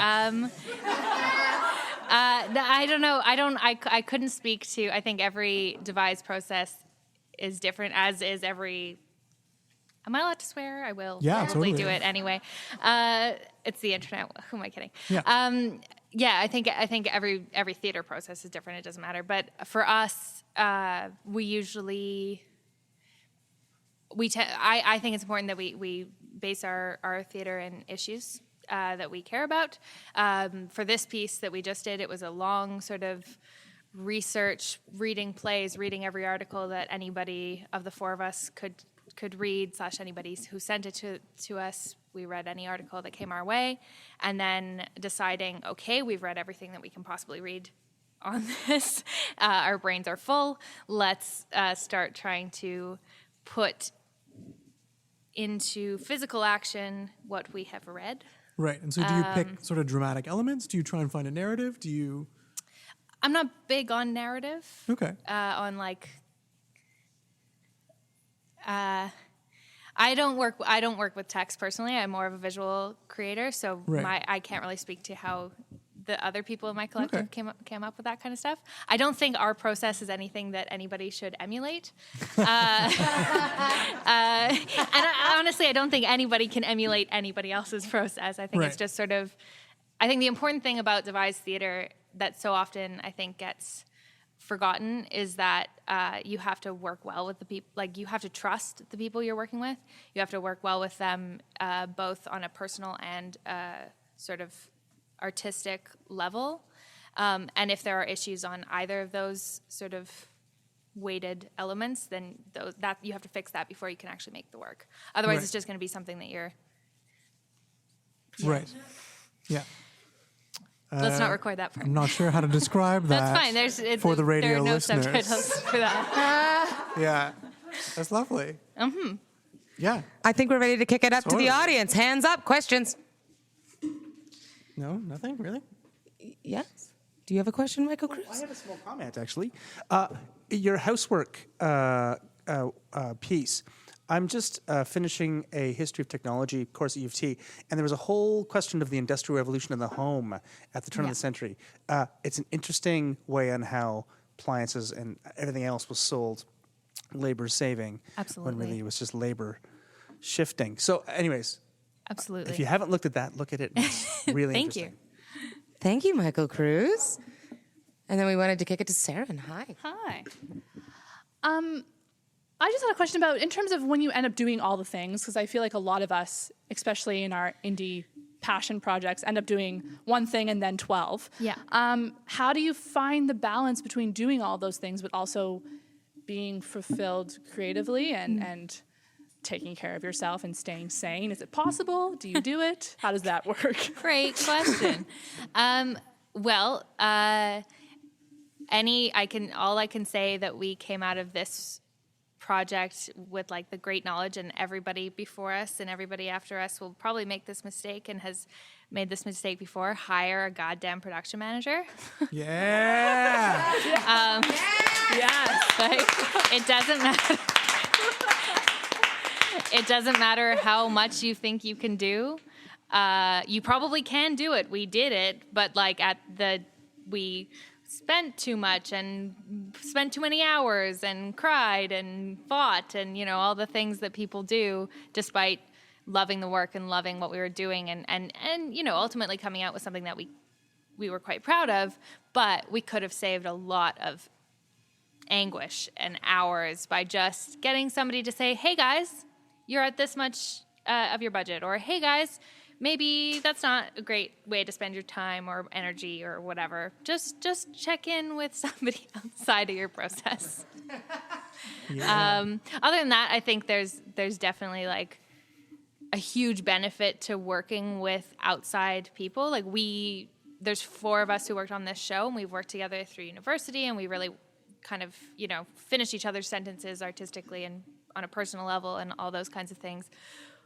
I don't know. I couldn't speak to. I think every devised process is different, as is every Am I allowed to swear? I will Yeah, probably totally. do it anyway. It's the internet. Who am I kidding? Yeah. Yeah, I think every theater process is different. It doesn't matter. But for us, we usually I think it's important that we base our theater in issues that we care about. For this piece that we just did, it was a long sort of research, reading plays, reading every article that anybody of the four of us could read, / anybody who sent it to us. We read any article that came our way, and then deciding, okay, we've read everything that we can possibly read on this. Our brains are full. Let's start trying to put into physical action what we have read. Right. And so do you pick sort of dramatic elements? Do you try and find a narrative? Do you... I'm not big on narrative. Okay. On like... I don't work with text personally. I'm more of a visual creator, so Right. I can't really speak to how the other people in my collective came up with that kind of stuff. I don't think our process is anything that anybody should emulate. And honestly, I don't think anybody can emulate anybody else's process. I think it's just sort of, I think the important thing about devised theater that so often I think gets forgotten is that you have to work well with the people. Like, you have to trust the people you're working with. You have to work well with them, both on a personal and sort of artistic level. And if there are issues on either of those sort of weighted elements, then that you have to fix that before you can actually make the work. Otherwise, it's just going to be something that you're... Right. Yeah. Let's not record that part. I'm not sure how to describe that. That's fine. for the radio there are no listeners. subtitles for that. Yeah. That's lovely. Yeah. I think we're ready to kick it up to Totally. the audience. Hands up, questions. No, nothing really. Yes. Do you have a question, Michael Cruz? I have a small comment, actually. Your housework piece. I'm just finishing a history of technology course at U of T, and there was a whole question of the Industrial Revolution in the home at the turn of the century. It's an interesting way on how appliances and everything else was sold, labor saving, Absolutely. when really it was just labor shifting. So, anyways, Absolutely. if you haven't looked at that, look at it. It's really Thank interesting. you. Thank you, Michael Cruz. And then we wanted to kick it to Sarah. Hi. Hi. I just had a question about, in terms of when you end up doing all the things, because I feel like a lot of us, especially in our indie passion projects, end up doing one thing and then 12. Yeah. How do you find the balance between doing all those things but also being fulfilled creatively and taking care of yourself and staying sane? Is it possible? Do you do it? How does that work? Great question. All I can say that we came out of this project with like the great knowledge, and everybody before us and everybody after us will probably make this mistake and has made this mistake before: hire a goddamn production manager. Yeah. Yes. Like, it doesn't matter. It doesn't matter how much you think you can do. You probably can do it. We did it, but like we spent too much and spent too many hours and cried and fought and, all the things that people do despite loving the work and loving what we were doing and ultimately coming out with something that we were quite proud of, but we could have saved a lot of anguish and hours by just getting somebody to say, hey guys, you're at this much of your budget, or hey guys, maybe that's not a great way to spend your time or energy or whatever. Just check in with somebody outside of your process. Other than that, I think there's definitely like a huge benefit to working with outside people. Like there's 4 of us who worked on this show, and we've worked together through university, and we really kind of, finish each other's sentences artistically and on a personal level and all those kinds of things.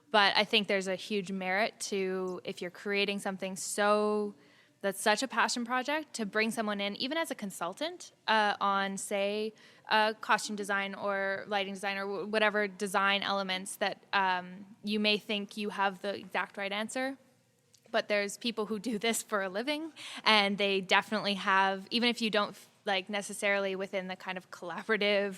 But I think there's a huge merit to, if you're creating something that's such a passion project, to bring someone in, even as a consultant, on, say, costume design or lighting design or whatever design elements that you may think you have the exact right answer. But there's people who do this for a living, and they definitely have, even if you don't, like, necessarily within the kind of collaborative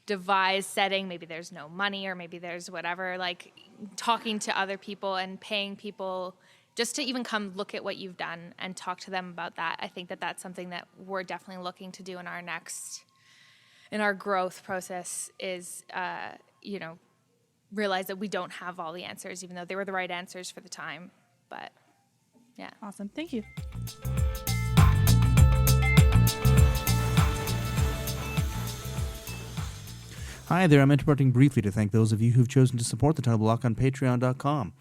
devised setting. Maybe there's no money, or maybe there's whatever, like talking to other people and paying people just to even come look at what you've done and talk to them about that. I think that that's something that we're definitely looking to do in our growth process is, realize that we don't have all the answers, even though they were the right answers for the time. But yeah. Awesome. Thank you. Hi there, I'm interrupting briefly to thank those of you who've chosen to support the Title Block on Patreon.com.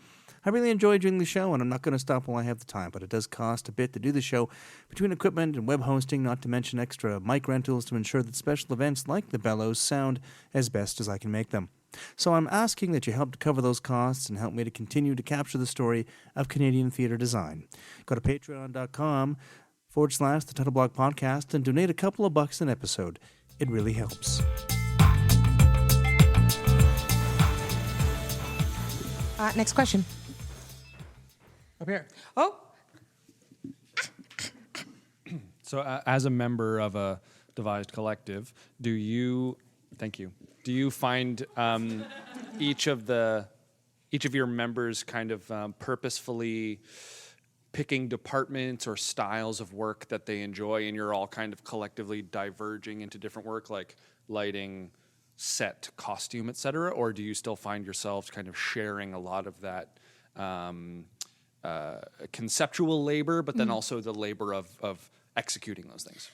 I really enjoy doing the show, and I'm not going to stop while I have the time, but it does cost a bit to do the show between equipment and web hosting, not to mention extra mic rentals to ensure that special events like the Bellows sound as best as I can make them. So I'm asking that you help to cover those costs and help me to continue to capture the story of Canadian theatre design. Go to patreon.com/the Title Block Podcast and donate a couple of bucks an episode. It really helps. Next question. Up here. Oh, So as a member of a devised collective, do you find each of your members kind of purposefully picking departments or styles of work that they enjoy, and you're all kind of collectively diverging into different work like lighting, set, costume, etc., or do you still find yourselves kind of sharing a lot of that conceptual labor, but then also the labor of executing those things?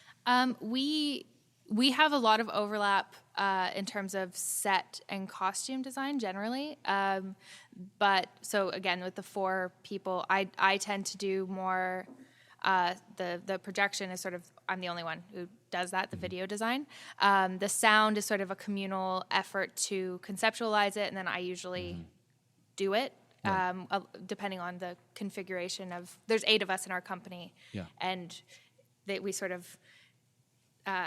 We have a lot of overlap in terms of set and costume design generally. But so again, with the 4 people, I tend to do more. The projection is sort of, I'm the only one who does that, the video design. The sound is sort of a communal effort to conceptualize it, and then I usually do it, depending on the configuration of, there's 8 of us in our company, and we sort of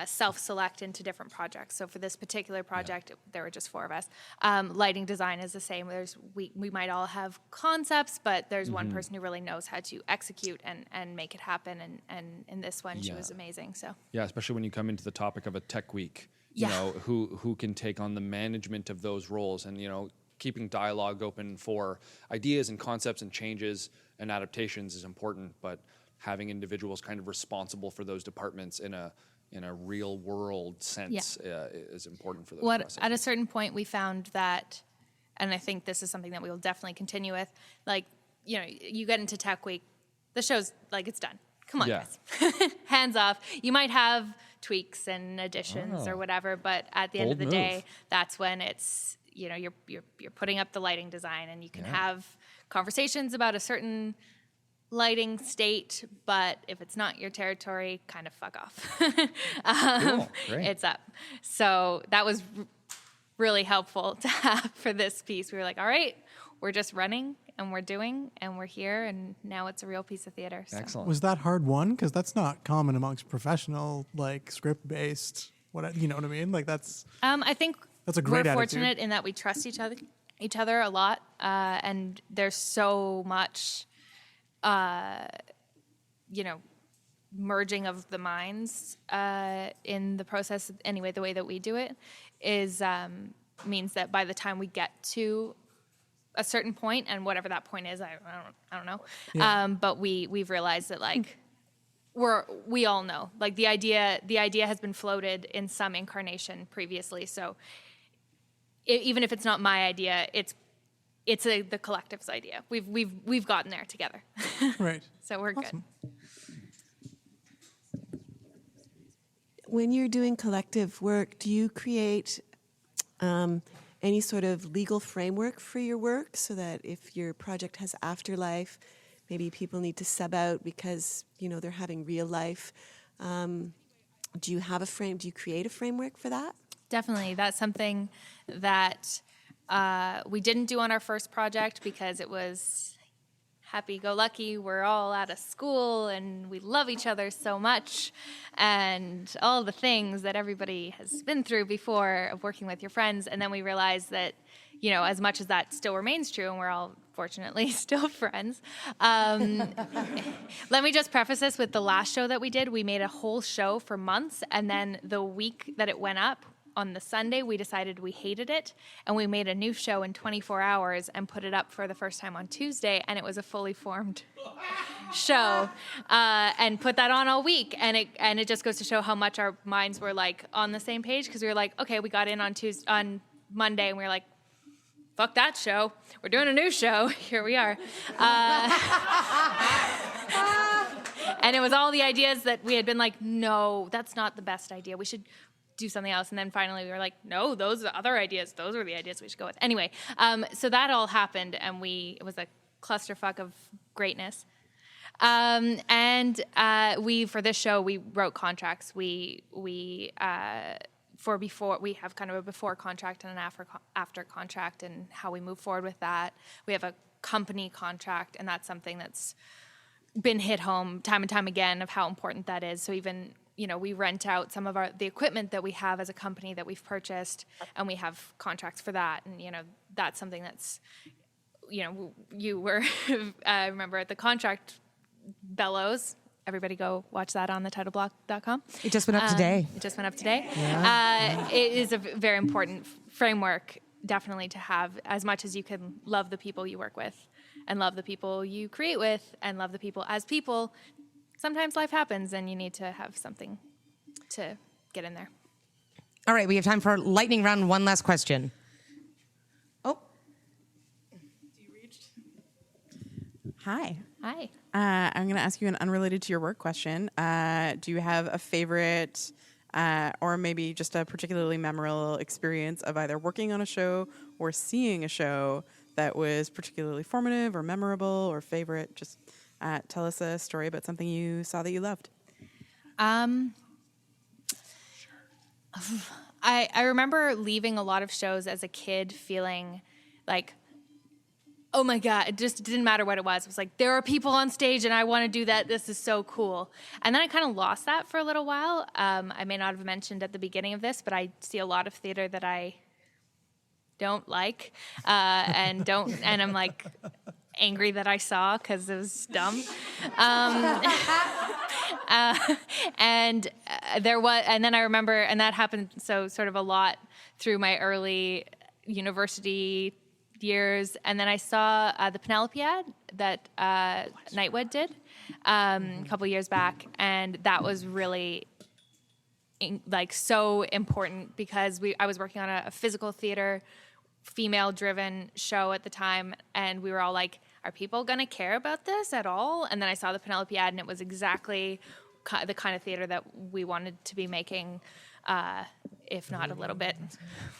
self-select into different projects. So for this particular project, there were just 4 of us. Lighting design is the same. We might all have concepts, but there's one person who really knows how to execute and make it happen. And in this one, she was amazing. So yeah, especially when you come into the topic of a tech week, you know, who can take on the management of those roles, and keeping dialogue open for ideas and concepts and changes and adaptations is important, but having individuals kind of responsible for those departments in a real world sense is important for those processes. At a certain point, we found that, and I think this is something that we will definitely continue with, like, you get into Tech Week, the show's like, it's done. Come on, guys. Hands off. You might have tweaks and additions or whatever, but at the end of the day, that's when it's, you're putting up the lighting design, and you can have conversations about a certain lighting state, but if it's not your territory, kind of fuck off. Cool. Great. It's up. So that was really helpful to have for this piece. We were like, all right, we're just running and we're doing and we're here, and now it's a real piece of theater. So. Excellent. Was that hard won? Because that's not common amongst professional, like, script-based, you know what I mean? Like, that's... I think that's a great we're attitude. fortunate in that we trust each other a lot, and there's so much... merging of the minds in the process. Anyway, the way that we do it is means that by the time we get to a certain point, and whatever that point is, I don't know. But we've realized that, like, we all know, like, the idea has been floated in some incarnation previously. So even if it's not my idea, it's the collective's idea. We've gotten there together. Right. So we're good. When you're doing collective work, do you create any sort of legal framework for your work, so that if your project has afterlife, maybe people need to sub out because they're having real life? Do you create a framework for that? Definitely, that's something that. We didn't do on our first project because it was happy-go-lucky. We're all out of school and we love each other so much, and all the things that everybody has been through before of working with your friends. And then we realized that, as much as that still remains true, and we're all fortunately still friends. Let me just preface this with the last show that we did. We made a whole show for months, and then the week that it went up, on the Sunday, we decided we hated it, and we made a new show in 24 hours and put it up for the first time on Tuesday, and it was a fully formed show, and put that on all week, and it just goes to show how much our minds were like on the same page, because we were like, okay, we got in on Monday, and we were like, fuck that show, we're doing a new show. Here we are. And it was all the ideas that we had been like, no, that's not the best idea. We should do something else. And then finally we were like, no, those are other ideas. Those are the ideas we should go with. Anyway, so that all happened, and it was a clusterfuck of greatness. For this show, we wrote contracts. We have kind of a before contract and an after contract, and how we move forward with that. We have a company contract, and that's something that's been hit home time and time again of how important that is. So even, we rent out some of the equipment that we have as a company that we've purchased, and we have contracts for that. And, that's something that's, you were, I remember at the contract Bellows. Everybody go watch that on thetitleBlock.com. It just went up today. It just went up today. Yeah. It is a very important framework, definitely, to have, as much as you can love the people you work with and love the people you create with and love the people as people. Sometimes life happens and you need to have something to get in there. All right, we have time for lightning round. One last question. Oh. Hi. Hi. I'm going to ask you an unrelated to your work question. Do you have a favorite or maybe just a particularly memorable experience of either working on a show or seeing a show that was particularly formative or memorable or favorite? Just tell us a story about something you saw that you loved. I remember leaving a lot of shows as a kid feeling like, oh my God, it just didn't matter what it was. It was like, there are people on stage and I want to do that. This is so cool. And then I kind of lost that for a little while. I may not have mentioned at the beginning of this, but I see a lot of theater that I don't like and I'm like angry that I saw because it was dumb. And then I remember, and that happened so sort of a lot through my early university years, and then I saw the Penelope ad that Nightwood did a couple years back, and that was really so important because I was working on a physical theater, female-driven show at the time, and we were all like, are people going to care about this at all? And then I saw the Penelope ad, and it was exactly the kind of theater that we wanted to be making, if not a little bit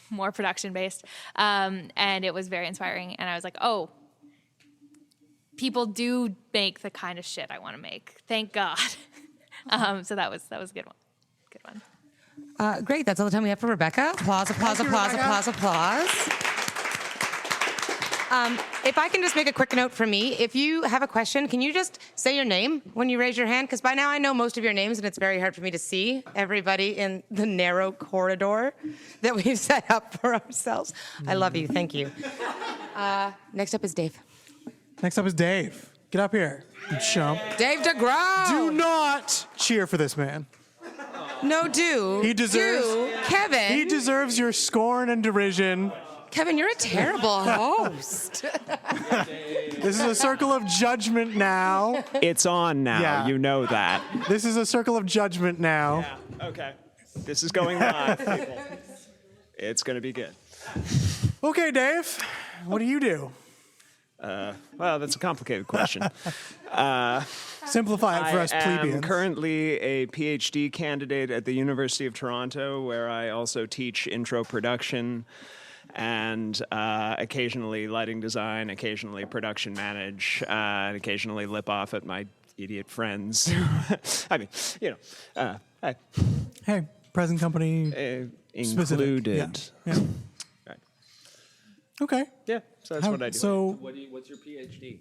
more production-based. And it was very inspiring. And I was like, oh, people do make the kind of shit I want to make. Thank God. So that was a good one. Good one. Great. That's all the time we have for Rebecca. Applause, applause, applause, applause, applause. If I can just make a quick note from me, if you have a question, can you just say your name when you raise your hand? Because by now I know most of your names, and it's very hard for me to see everybody in the narrow corridor that we've set up for ourselves. I love you. Thank you. Next up is Dave. Next up is Dave. Get up here, you chump. Dave Degrow. Do not cheer for this man. No, do. He deserves... Kevin. He deserves your scorn and derision. Kevin, you're a terrible host. This is a circle of judgment now. It's on now. Yeah. You know that. This is a circle of judgment now. Yeah. Okay. This is going live, people. It's going to be good. Okay, Dave. What do you do? Well, that's a complicated question. Simplify it for us plebeians. I'm currently a PhD candidate at the University of Toronto, where I also teach intro production and occasionally lighting design, occasionally production manage, and occasionally lip off at my idiot friends. I mean, Hey, present company included. Yeah. Right. Okay. Yeah, so that's what I do. So, what's your PhD?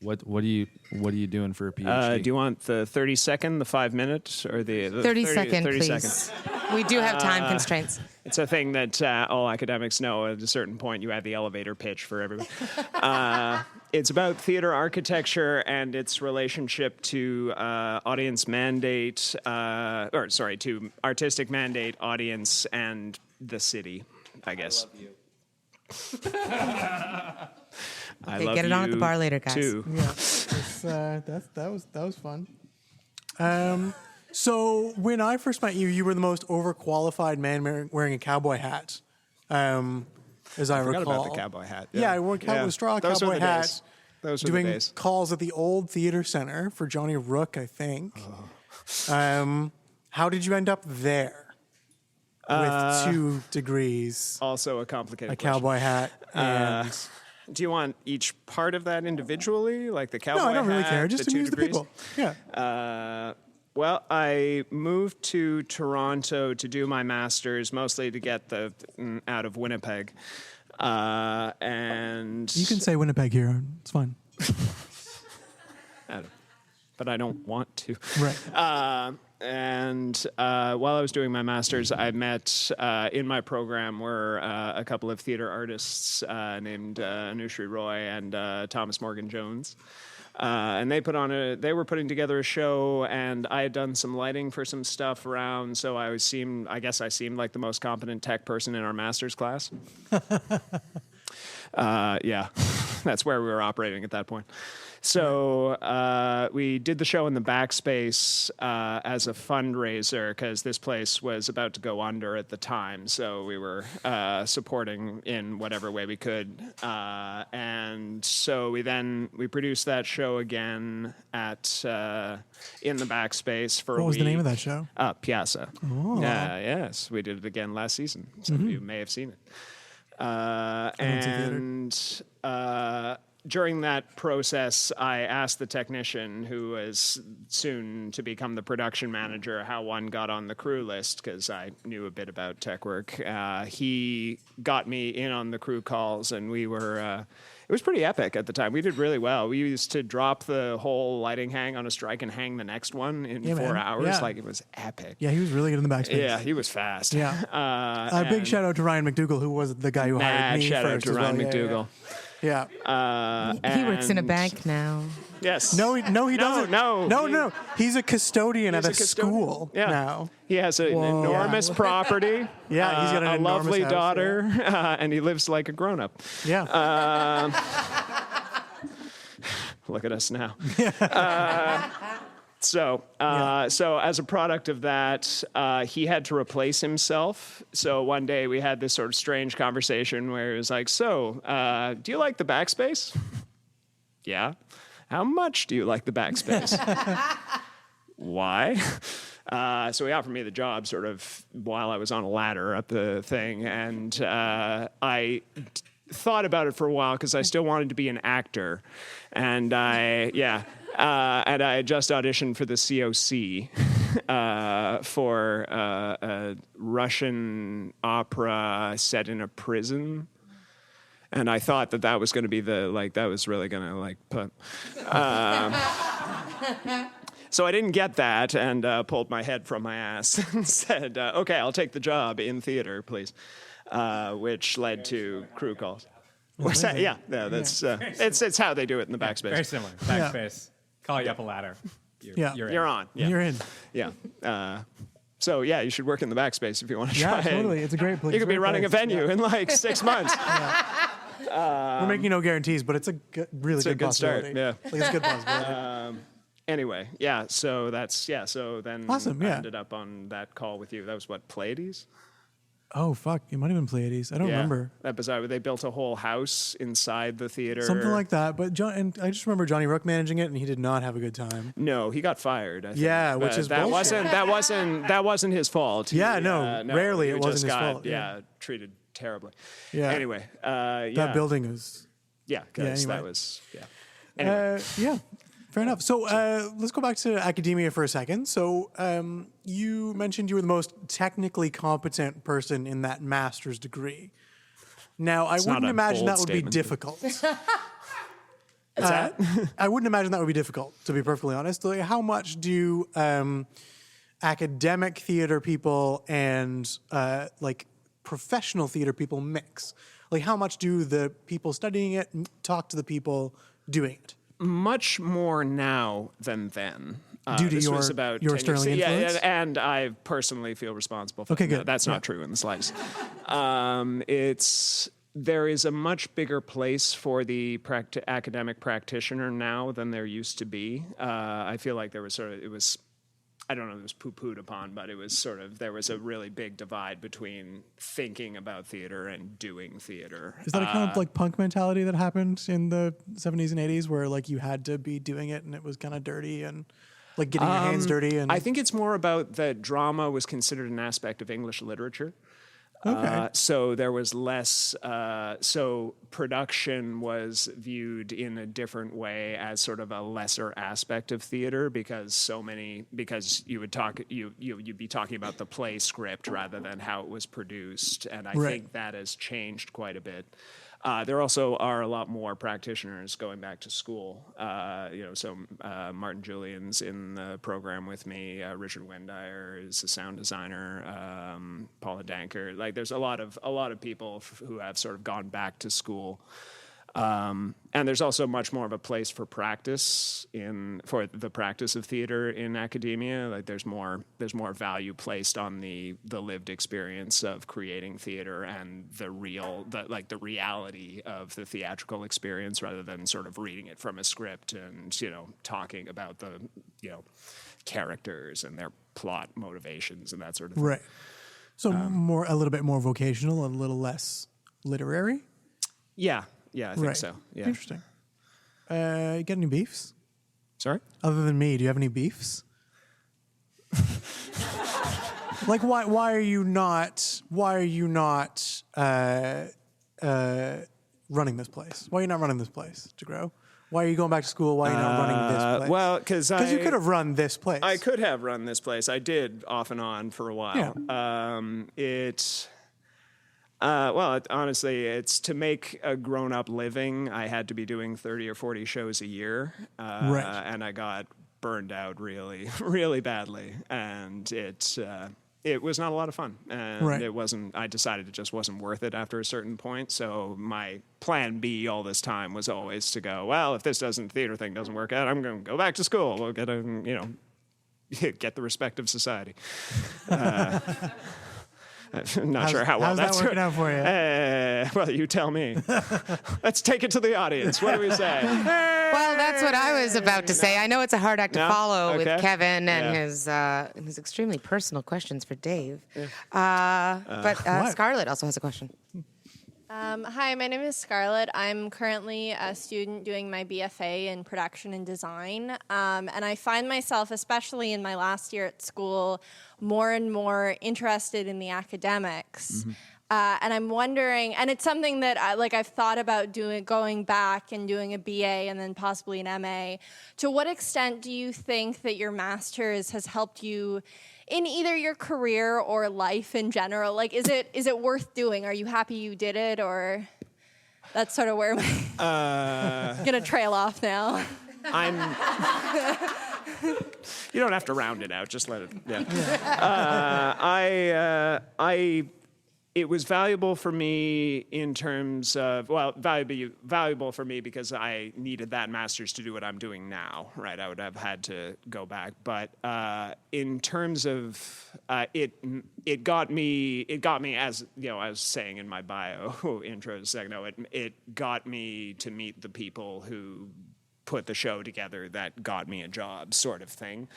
What are you doing for a PhD? Do you want the 30-second, the 5-minute, or the 30-second, 30 please. seconds? We do have time constraints. It's a thing that all academics know. At a certain point, you have the elevator pitch for everybody. It's about theater architecture and its relationship to audience mandate, to artistic mandate, audience, and the city, I guess. I Okay, love get it on at the you bar later, guys. too. Yeah, that was fun. So when I first met you, you were the most overqualified man wearing a cowboy hat, as I forgot recall. about the cowboy hat. Yeah, I wore a straw Those were cowboy the hat. days. Those were doing the days. calls at the old theater center for Johnny Rook, I think. How did you end up there with 2 degrees? Also a complicated a cowboy hat and. Do you want each part of that individually, like the cowboy hat? No, I don't really care. Just the 2 amuse the degrees? people. Yeah. Well, I moved to Toronto to do my master's, mostly to get out of Winnipeg. And You can say Winnipeg here. It's fine. but I don't want to. Right. And while I was doing my master's, I met in my program were a couple of theater artists named Anushree Roy and Thomas Morgan Jones. And they were putting together a show, and I had done some lighting for some stuff around, so I seemed like the most competent tech person in our master's class. Yeah, that's where we were operating at that point. So we did the show in the backspace as a fundraiser because this place was about to go under at the time. So we were supporting in whatever way we could. And so we produced that show again in the backspace for a week. What was the name of that show? Passe. Oh. Yes, we did it again last season. Some of you may have seen it. During that process, I asked the technician, who was soon to become the production manager, how one got on the crew list, because I knew a bit about tech work. He got me in on the crew calls, and we were... it was pretty epic at the time. We did really well. We used to drop the whole lighting hang on a strike and hang the next one in 4 hours. Yeah. Like, it was epic. Yeah, he was really good in the backspace. Yeah, he was fast. Yeah. Big shout out to Ryan McDougall, who was the guy who hired me shout out first to as Ryan well. McDougall. Yeah. He works in a bank now. Yes. No, he doesn't. No. He's a custodian at a school now. He has an enormous property. Yeah, he's got an a enormous lovely house, daughter, and he lives like a grown-up. Yeah. Look at us now. So as a product of that, he had to replace himself. So one day we had this sort of strange conversation where he was like, "So, do you like the backspace?" "Yeah." "How much do you like the backspace?" "Why?" So he offered me the job sort of while I was on a ladder up the thing, and I thought about it for a while because I still wanted to be an actor, and I just auditioned for the COC for a Russian opera set in a prison. And I thought that was going to be that was really going to put. So I didn't get that and pulled my head from my ass and said, okay, I'll take the job in theater, please. Which led to crew calls. What's that? Yeah, that's it's how they do it in the backspace. Very similar. Backspace. Call you up a ladder. You're on. Yeah. You're in. Yeah. So yeah, you should work in the backspace if you want to try. Yeah, totally. It's a great place. You could be running a venue in 6 months. We're making no guarantees, but it's a really good start. possibility. Yeah, it's a good possibility. Anyway, yeah. So So then Awesome, I yeah. ended up on that call with you. That was what, Pleiades? Oh fuck! It might have been Pleiades. I don't remember. That bizarre. They built a whole house inside the theater. Something like that. But I just remember Johnny Rook managing it, and he did not have a good time. No, he got fired. I think. Yeah, which is that bullshit. wasn't his fault. Rarely it he wasn't just his got, fault. Yeah, treated terribly. Yeah. Anyway, that building was. Yeah, because anyway. that was Anyway. Yeah. Fair enough. So let's go back to academia for a second. So you mentioned you were the most technically competent person in that master's degree. Now, I wouldn't imagine that would be difficult. What's that? I wouldn't imagine that would be difficult, to be perfectly honest. Like, how much do academic theater people and like professional theater people mix? Like, how much do the people studying it talk to the people doing it? Much more now than then. Due to this your- was about your 10 years. sterling influence? Yeah, and I personally feel responsible for Okay, that. good. That's not true in the slightest. There is a much bigger place for the academic practitioner now than there used to be. I feel like there was I don't know if it was poo-pooed upon, but it was there was a really big divide between thinking about theater and doing theater. Is that a kind of like punk mentality that happened in the 70s and 80s where like you had to be doing it and it was kind of dirty and like getting your hands dirty? And I think it's more about that drama was considered an aspect of English literature. Okay. So there was less, so production was viewed in a different way as sort of a lesser aspect of theater because you would you'd be talking about the play script rather than how it was produced. And I think that has changed quite a bit. There also are a lot more practitioners going back to school. Martin Julian's in the program with me. Richard Wendyer is a sound designer. Paula Danker. Like, there's a lot of people who have sort of gone back to school. And there's also much more of a place for practice for the practice of theater in academia. Like there's more value placed on the lived experience of creating theater and the reality of the theatrical experience rather than sort of reading it from a script and, talking about the, characters and their plot motivations and that sort of thing. Right. So a little bit more vocational, a little less literary? Yeah, I think so. Yeah. Interesting. You got any beefs? Sorry? Other than me, do you have any beefs? Like, why are you not running this place? Why are you not running this place, Degrow? Why are you going back to school? Why are you not running this place? Well, because you could have run this place. I could have run this place. I did off and on for a while. Yeah. Honestly, it's to make a grown-up living, I had to be doing 30 or 40 shows a year. And I got burned out really, really badly. And it was not a lot of fun. And I decided it just wasn't worth it after a certain point. So my plan B all this time was always to go, well, if this theater thing doesn't work out, I'm going to go back to school. We'll get get the respect of society. I'm not sure how well that's working out for you. Well, you tell me. Let's take it to the audience. What do we say? Well, that's what I was about to say. I know it's a hard act to follow with Kevin and his extremely personal questions for Dave. But Scarlett also has a question. Hi, my name is Scarlett. I'm currently a student doing my BFA in production and design. And I find myself, especially in my last year at school, more and more interested in the academics. Mm-hmm. And I'm wondering, and it's something that I've thought about going back and doing a BA and then possibly an MA. To what extent do you think that your master's has helped you in either your career or life in general? Like, is it worth doing? Are you happy you did it, or that's sort of where I'm gonna trail off now? You don't have to round it out. Just let it. Yeah. It was valuable for me in terms of, valuable for me because I needed that master's to do what I'm doing now, right? I would have had to go back. But in terms of, it got me, as I was saying in my bio intro a second ago, it got me to meet the people who put the show together that got me a job, sort of thing.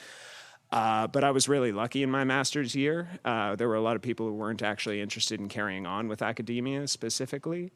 But I was really lucky in my master's year. There were a lot of people who weren't actually interested in carrying on with academia specifically.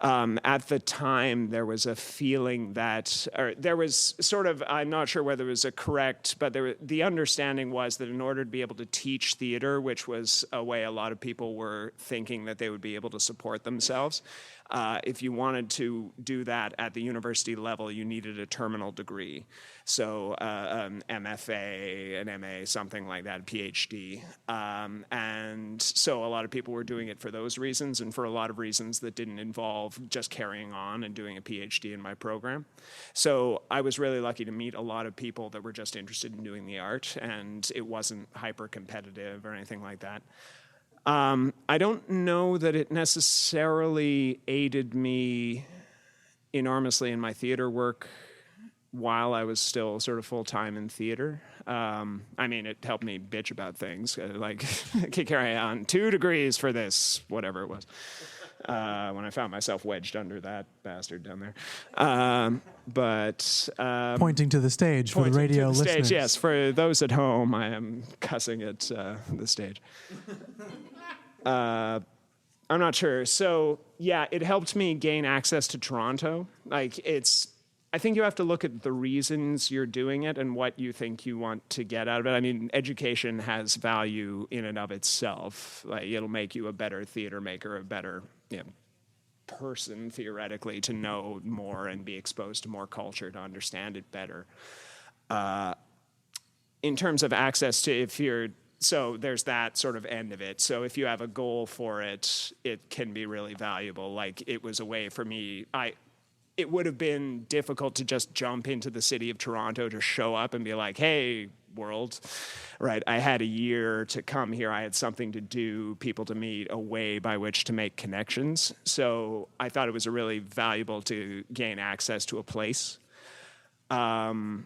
At the time, there was a feeling that, or there was sort of, I'm not sure whether it was a correct, but the understanding was that in order to be able to teach theater, which was a way a lot of people were thinking that they would be able to support themselves, If you wanted to do that at the university level, you needed a terminal degree. So MFA, an MA, something like that, PhD. And so a lot of people were doing it for those reasons and for a lot of reasons that didn't involve just carrying on and doing a PhD in my program. So I was really lucky to meet a lot of people that were just interested in doing the art, and it wasn't hyper competitive or anything like that. I don't know that it necessarily aided me enormously in my theater work while I was still sort of full-time in theater. I mean, it helped me bitch about things, like, carry on 2 degrees for this, whatever it was, when I found myself wedged under that bastard down there. Pointing to the stage for the radio listeners. Yes, for those at home, I am cussing at the stage. I'm not sure. So, yeah, it helped me gain access to Toronto. Like, I think you have to look at the reasons you're doing it and what you think you want to get out of it. I mean, education has value in and of itself. Like, it'll make you a better theater maker, a better, person, theoretically, to know more and be exposed to more culture, to understand it better. In terms of access to, so there's that sort of end of it. So if you have a goal for it, it can be really valuable. Like, it was a way for me, it would have been difficult to just jump into the city of Toronto to show up and be like, hey, world, right? I had a year to come here. I had something to do, people to meet, a way by which to make connections. So I thought it was really valuable to gain access to a place. On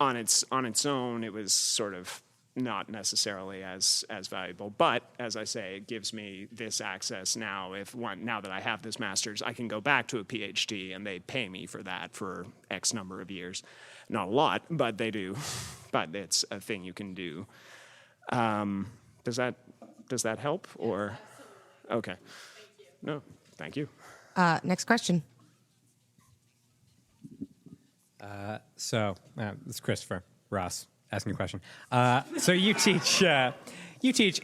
its own, it was sort of not necessarily as valuable, but as I say, it gives me this access now. Now that I have this master's, I can go back to a PhD, and they pay me for that for X number of years. Not a lot, but they do. But it's a thing you can do. Does that help? Or okay? Thank you. No, thank you. Next question. This is Christopher Ross asking a question. So you teach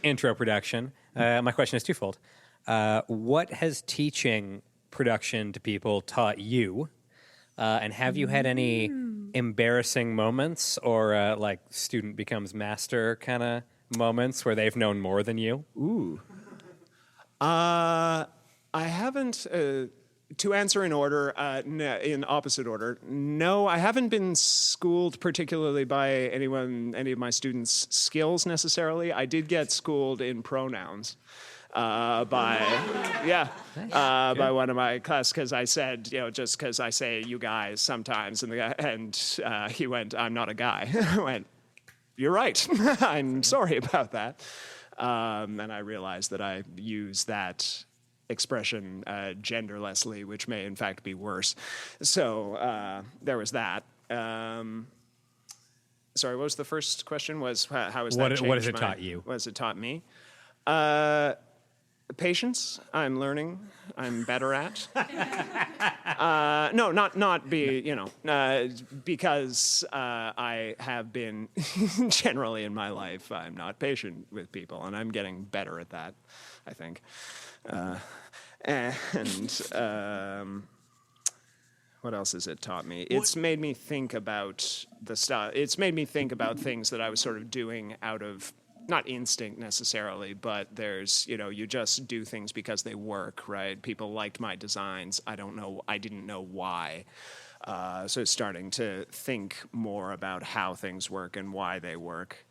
intro production. My question is twofold. What has teaching production to people taught you? And have you had any embarrassing moments or like student becomes master kind of moments where they've known more than you? Ooh. I haven't. To answer in order, in opposite order, no, I haven't been schooled particularly by any of my students' skills necessarily. I did get schooled in pronouns by one of my class, because I said, just because I say you guys sometimes, and he went, I'm not a guy. I went, you're right. I'm sorry about that. And I realized that I use that expression genderlessly, which may in fact be worse. So there was that. Sorry, what was the first question? Was how has that changed? What has it taught you? What has it taught me? Patience. I'm learning. I'm better at. Because I have been generally in my life, I'm not patient with people, and I'm getting better at that, I think. What else has it taught me? It's made me think about the stuff. It's made me think about things that I was sort of doing out of, not instinct necessarily, but there's, you just do things because they work, right? People liked my designs. I didn't know why. So it's starting to think more about how things work and why they work.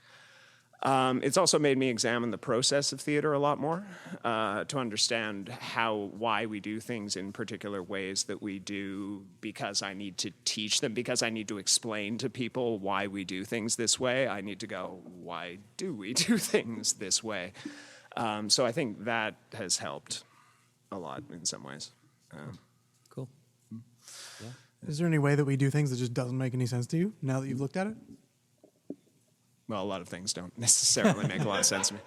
It's also made me examine the process of theater a lot more, to understand why we do things in particular ways that we do, because I need to teach them, because I need to explain to people why we do things this way. I need to go, why do we do things this way? So I think that has helped a lot in some ways. Cool. Yeah. Is there any way that we do things that just doesn't make any sense to you now that you've looked at it? Well, a lot of things don't necessarily make a lot of sense to me.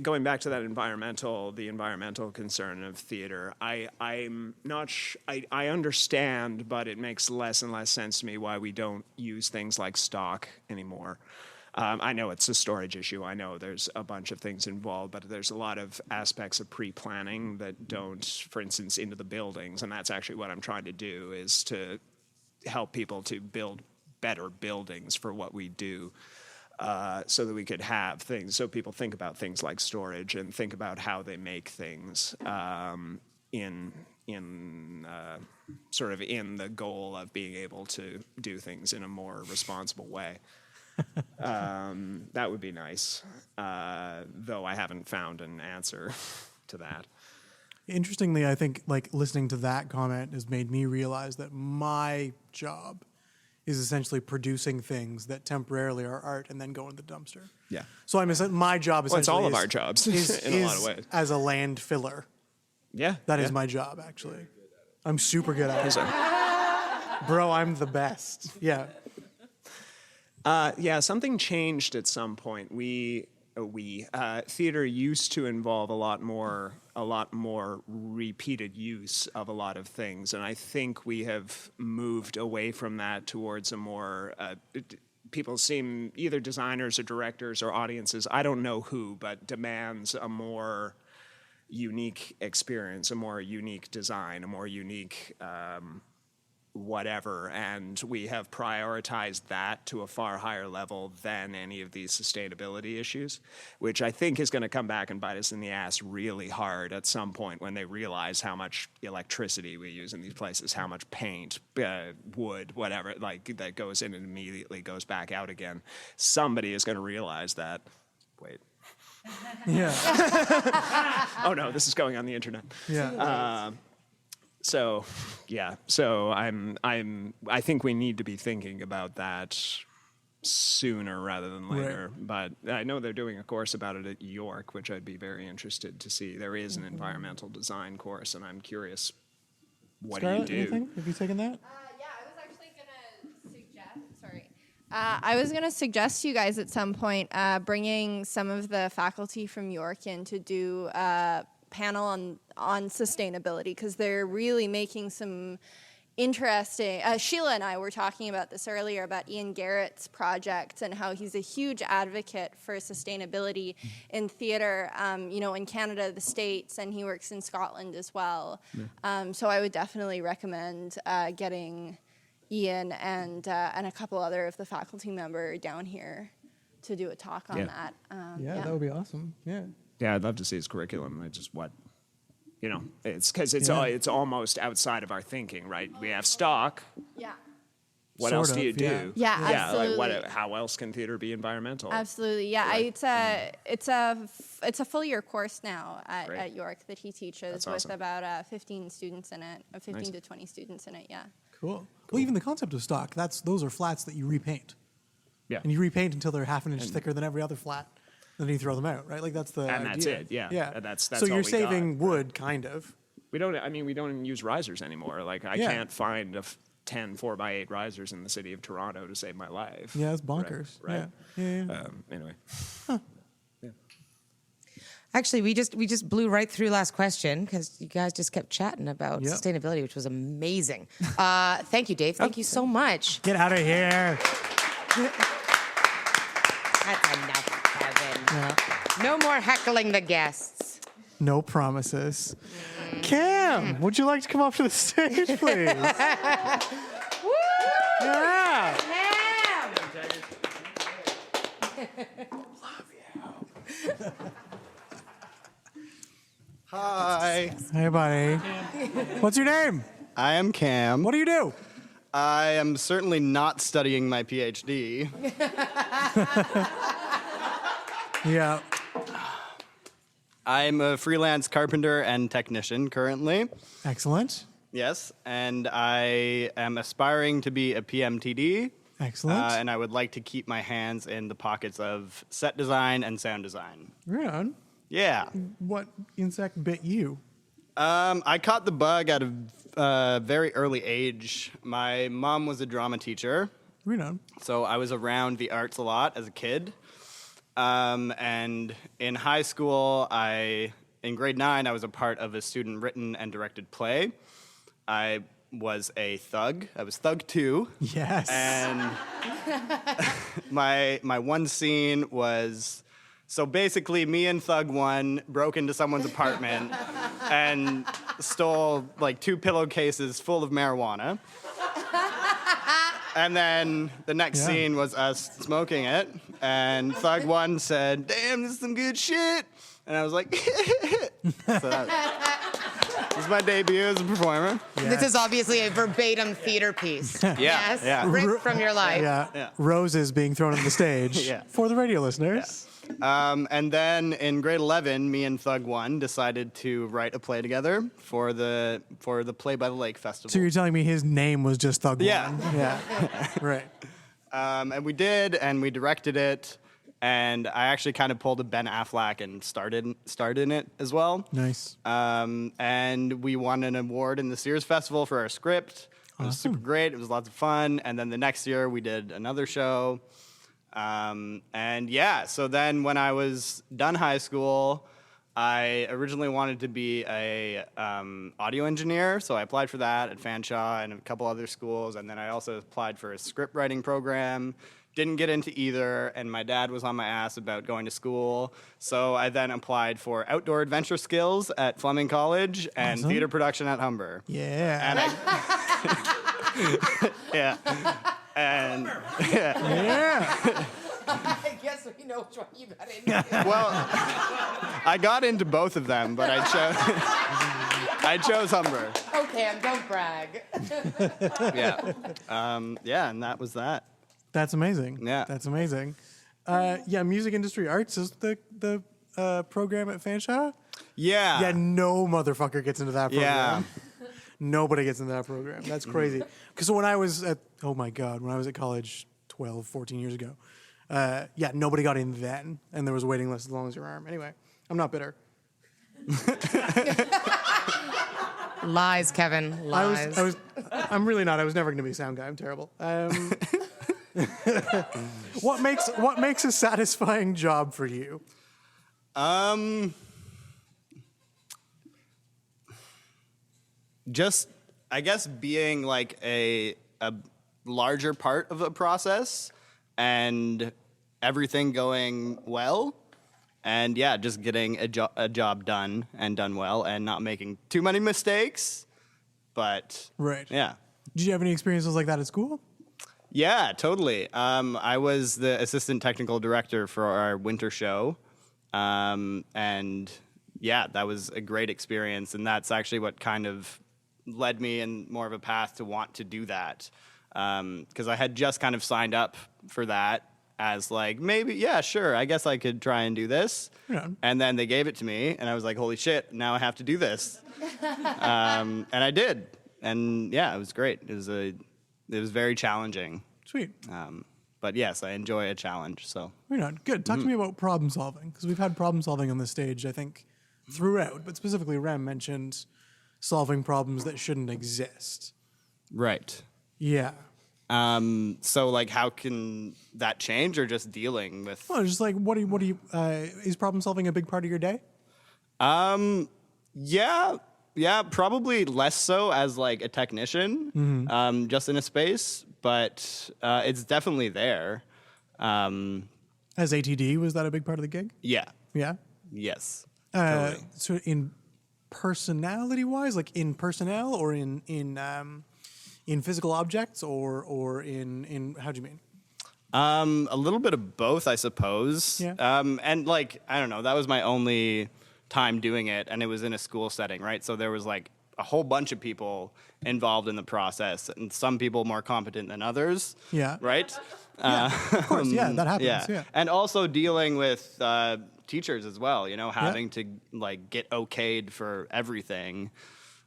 Going back to that the environmental concern of theater, I'm not I understand, but it makes less and less sense to me why we don't use things like stock anymore. I know it's a storage issue. I know there's a bunch of things involved, but there's a lot of aspects of pre-planning that don't, for instance, into the buildings. And that's actually what I'm trying to do, is to help people to build better buildings for what we do, so that we could have things. So people think about things like storage and think about how they make things sort of in the goal of being able to do things in a more responsible way. That would be nice, though I haven't found an answer to that. Interestingly, I think like listening to that comment has made me realize that my job is essentially producing things that temporarily are art and then go in the dumpster. Yeah. So my job essentially it's all of our jobs in a lot of ways. As a land filler. Yeah. That is my job, actually. I'm super good at it. Bro, I'm the best. Yeah. Something changed at some point. Theater used to involve a lot more repeated use of a lot of things, and I think we have moved away from that towards a more people seem, either designers or directors or audiences, I don't know who, but demands a more unique experience, a more unique design, a more unique whatever, and we have prioritized that to a far higher level than any of these sustainability issues, which I think is going to come back and bite us in the ass really hard at some point when they realize how much electricity we use in these places, how much paint, wood, whatever, like that goes in and immediately goes back out again. Somebody is going to realize that. Wait. Yeah. Oh no, this is going on the internet. Yeah. So I think we need to be thinking about that sooner rather than later. Right. But I know they're doing a course about it at York, which I'd be very interested to see. There is an environmental design course, and I'm curious, what Scarlett, do you do? Anything? Have you taken that? I was going to suggest to you guys at some point bringing some of the faculty from York in to do a panel on sustainability, because they're really making some interesting. Sheila and I were talking about this earlier about Ian Garrett's project and how he's a huge advocate for sustainability in theater, in Canada, the States, and he works in Scotland as well. Yeah. So I would definitely recommend getting Ian and a couple other of the faculty member down here to do a talk on that. That would be awesome. Yeah. Yeah, I'd love to see his curriculum. It's because it's almost outside of our thinking, right? We have stock. Yeah. What Sort else of, do you do? Yeah, absolutely. Like how else can theater be environmental? Absolutely, yeah. Right. It's a full year course now at York that he teaches. That's with awesome. about 15 students in it, 15 Nice. to 20 students in it. Yeah. Cool. Well, even the concept of stock, those are flats that you repaint. Yeah. And you repaint until they're half an inch thicker than every other flat. And then you throw them out, right? Like that's the And that's idea. it, yeah. Yeah. And that's so all you're we saving got. wood, kind of. We don't even use risers anymore. Like I can't find 10 4x8 risers in the city of Toronto to save my life. Yeah, it's bonkers. Right. Yeah. Anyway. Actually, we just blew right through last question because you guys just kept chatting about sustainability, which was amazing. Thank you, Dave. Thank you so much. Get out of here. That's enough, Kevin. Yeah. No more heckling the guests. No promises. Cam, would you like to come up to the stage, please? Woo! Yeah. Cam! Hi. Hey, buddy. What's your name? I am Cam. What do you do? I am certainly not studying my PhD. Yeah. I'm a freelance carpenter and technician currently. Excellent. Yes, and I am aspiring to be a PMTD. Excellent. And I would like to keep my hands in the pockets of set design and sound design. Right on. Yeah. What insect bit you? I caught the bug at a very early age. My mom was a drama teacher. Right on. So I was around the arts a lot as a kid. And in high school, in grade 9, I was a part of a student-written and directed play. I was a thug. I was Thug 2. Yes. And my one scene was, so basically me and Thug 1 broke into someone's apartment and stole like 2 pillowcases full of marijuana. And then the next scene was us smoking it, and Thug 1 said, "Damn, this is some good shit." And I was like, so this is my debut as a performer. This is obviously a verbatim theater piece. Yes, ripped from your life. Yeah. Roses being thrown on the stage for the radio listeners. And then in grade 11, me and Thug 1 decided to write a play together for the Play by the Lake Festival. So you're telling me his name was just Thug 1? Yeah. Right. And we did, and we directed it, and I actually kind of pulled a Ben Affleck and starred in it as well. Nice. And we won an award in the Sears Festival for our script. It was super great. It was lots of fun. And then the next year, we did another show. So then when I was done high school, I originally wanted to be a audio engineer, so I applied for that at Fanshawe and a couple other schools, and then I also applied for a script writing program. Didn't get into either, and my dad was on my ass about going to school, so I then applied for outdoor adventure skills at Fleming College and theater production at Humber. Yeah. And I guess we know which one you got into. Well, I got into both of them, but I chose Humber. Okay, don't brag. And that was that. That's amazing. Yeah. That's amazing. Music Industry Arts is the program at Fanshawe? Yeah. Yeah, no motherfucker gets into that program. Yeah. Nobody gets into that program. That's crazy. Because when I was at college 12, 14 years ago, nobody got in then, and there was a waiting list as long as your arm. Anyway, I'm not bitter. Lies, Kevin. Lies. I'm really not. I was never going to be a sound guy. I'm terrible. What makes a satisfying job for you? Just, I guess, being like a larger part of the process and everything going well. And just getting a job done and done well and not making too many mistakes. But, right. Yeah. Did you have any experiences like that at school? Yeah, totally. I was the assistant technical director for our winter show. That was a great experience. And that's actually what kind of led me in more of a path to want to do that. Because I had just kind of signed up for that as like, maybe, yeah, sure, I guess I could try and do this. Yeah. And then they gave it to me, and I was like, holy shit, now I have to do this. And I did. And yeah, it was great. It was very challenging. Sweet. But yes, I enjoy a challenge, so. Right on. Good. Talk to me about problem solving, because we've had problem solving on this stage, I think, throughout, but specifically Rem mentioned solving problems that shouldn't exist. Right. Yeah. So like, how can that change, or just dealing with? Well, just like, what do you? Is problem solving a big part of your day? Yeah, probably less so as like a technician, just in a space, but it's definitely there. As ATD, was that a big part of the gig? Yeah. Yeah. Yes. Totally. So in personality-wise, like in personnel, or in physical objects, or in how do you mean? A little bit of both, I suppose. Yeah. And like, I don't know, that was my only time doing it, and it was in a school setting, right? So there was like a whole bunch of people involved in the process, and some people more competent than others. Yeah. Right? Yeah, of course. Yeah, that happens. Yeah. And also dealing with teachers as well, having to like get okayed for everything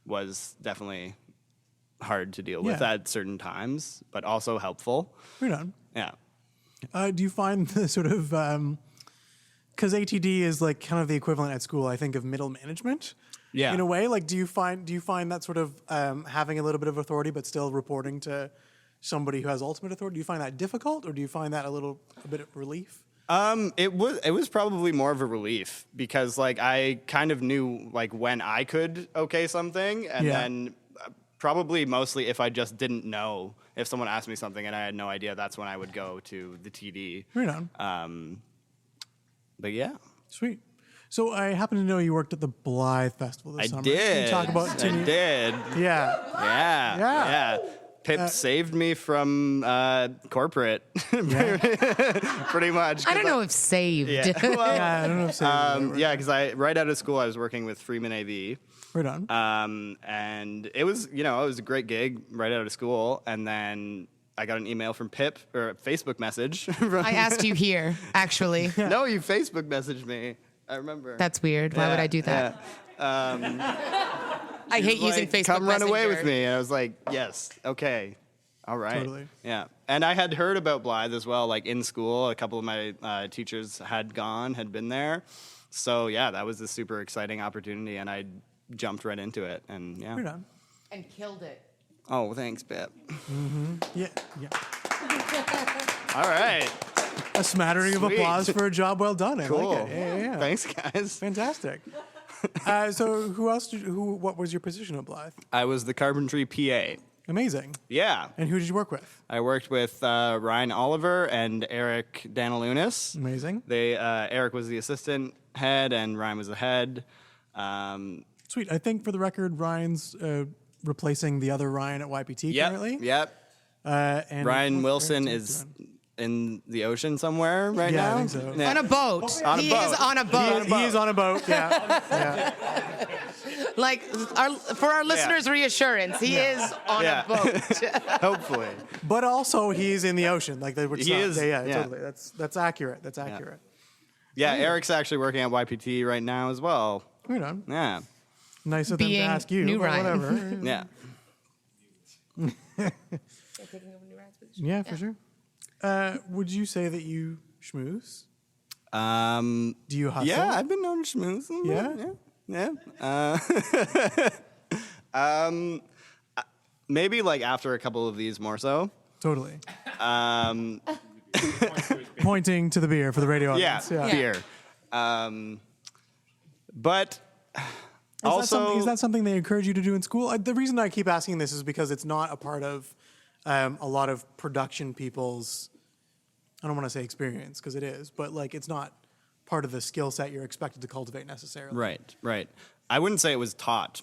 was definitely hard to deal with at certain times, but also helpful. Right on. Yeah. Do you find the sort of, because ATD is like kind of the equivalent at school, I think, of middle management. Yeah. In a way, like, do you find that sort of having a little bit of authority but still reporting to somebody who has ultimate authority? Do you find that difficult, or do you find that a bit of relief? It was probably more of a relief, because like I kind of knew like when I could okay something, and then probably mostly if I just didn't know. If someone asked me something and I had no idea, that's when I would go to the TD. Right on. But yeah. Sweet. So I happen to know you worked at the Blythe Festival this summer. Did. Can you talk about I did. Yeah. Yeah. Pip saved me from corporate, pretty much. I don't know if saved. Yeah, well, I don't know if saved. Because right out of school, I was working with Freeman AV. Right on. And it was, it was a great gig right out of school. And then I got an email from Pip, or a Facebook message. I asked you here, actually. No, you Facebook messaged me. I remember. That's weird. Why would I do that? I hate using Facebook Come run away Messenger. with me. And I was like, yes, okay. All right. Totally. Yeah. And I had heard about Blythe as well, like in school. A couple of my teachers had been there. So, yeah, that was a super exciting opportunity, and I jumped right into it. And, yeah. Right on. And killed it. Oh, thanks, Pip. Mm-hmm. Yeah. All right. A smattering of Sweet. applause for a job well done. I Cool. like it. Yeah. Thanks, guys. Fantastic. So what was your position at Blythe? I was the carpentry PA. Amazing. Yeah. And who did you work with? I worked with Ryan Oliver and Eric Danalunas. Amazing. Eric was the assistant head and Ryan was the head. Sweet. I think for the record, Ryan's replacing the other Ryan at YPT currently. Yep. And Ryan what's Wilson Eric's is in the ocean somewhere right Yeah, now. I think so. Yeah. On a boat. On a He boat. is on a boat. He is on a boat. Yeah. Like, for our listeners' reassurance, he is on a boat. Hopefully. But also, he's in the ocean. Like He is, Yeah, yeah. totally. That's accurate. That's accurate. Yeah, Eric's actually working at YPT right now as well. Right on. Yeah. Nice of them to Being ask you. new but Ryan. Whatever. Yeah. Yeah, for sure. Would you say that you schmooze? Do you hustle? Yeah, I've been known to schmooze. Yeah? Maybe like after a couple of these more so. Totally. Um, Pointing to the beer for the radio audience. beer. But also, is that something they encourage you to do in school? The reason I keep asking this is because it's not a part of a lot of production people's, I don't want to say experience, because it is, but like it's not part of the skill set you're expected to cultivate necessarily. Right. I wouldn't say it was taught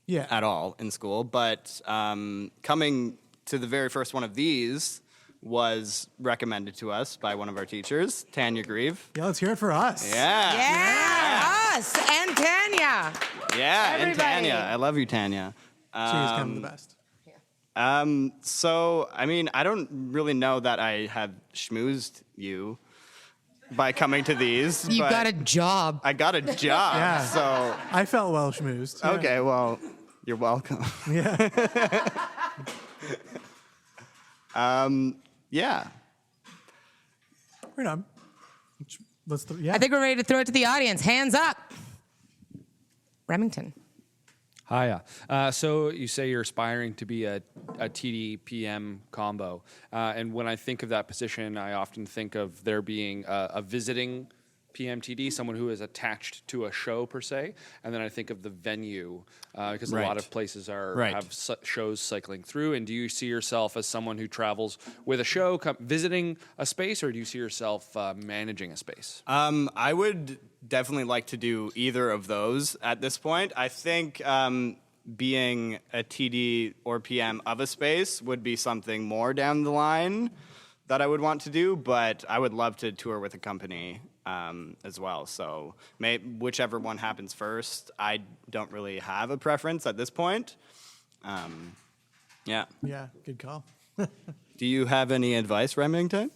Yeah. at all in school, but coming to the very first one of these was recommended to us by one of our teachers, Tanya Grieve. Yeah, let's hear it for us. Yeah. Yeah, us and Tanya. Yeah, and Everybody. Tanya. I love you, Tanya. She is kind of the best. So, I mean, I don't really know that I have schmoozed you by coming to these. You but got a job. I got a job. Yeah. So, I felt well schmoozed. Yeah. okay, well, you're welcome. Yeah. Yeah. Right on. I think we're ready to throw it to the audience. Hands up. Remington. Hiya. So you say you're aspiring to be a TD PM combo. And when I think of that position, I often think of there being a visiting PMTD, someone who is attached to a show per se. And then I think of the venue because a lot of places have shows cycling through. And do you see yourself as someone who travels with a show, visiting a space, or do you see yourself managing a space? I would definitely like to do either of those at this point. I think being a TD or PM of a space would be something more down the line that I would want to do, but I would love to tour with a company as well. So whichever one happens first, I don't really have a preference at this point. Yeah. Yeah, good call. Do you have any advice, Remington?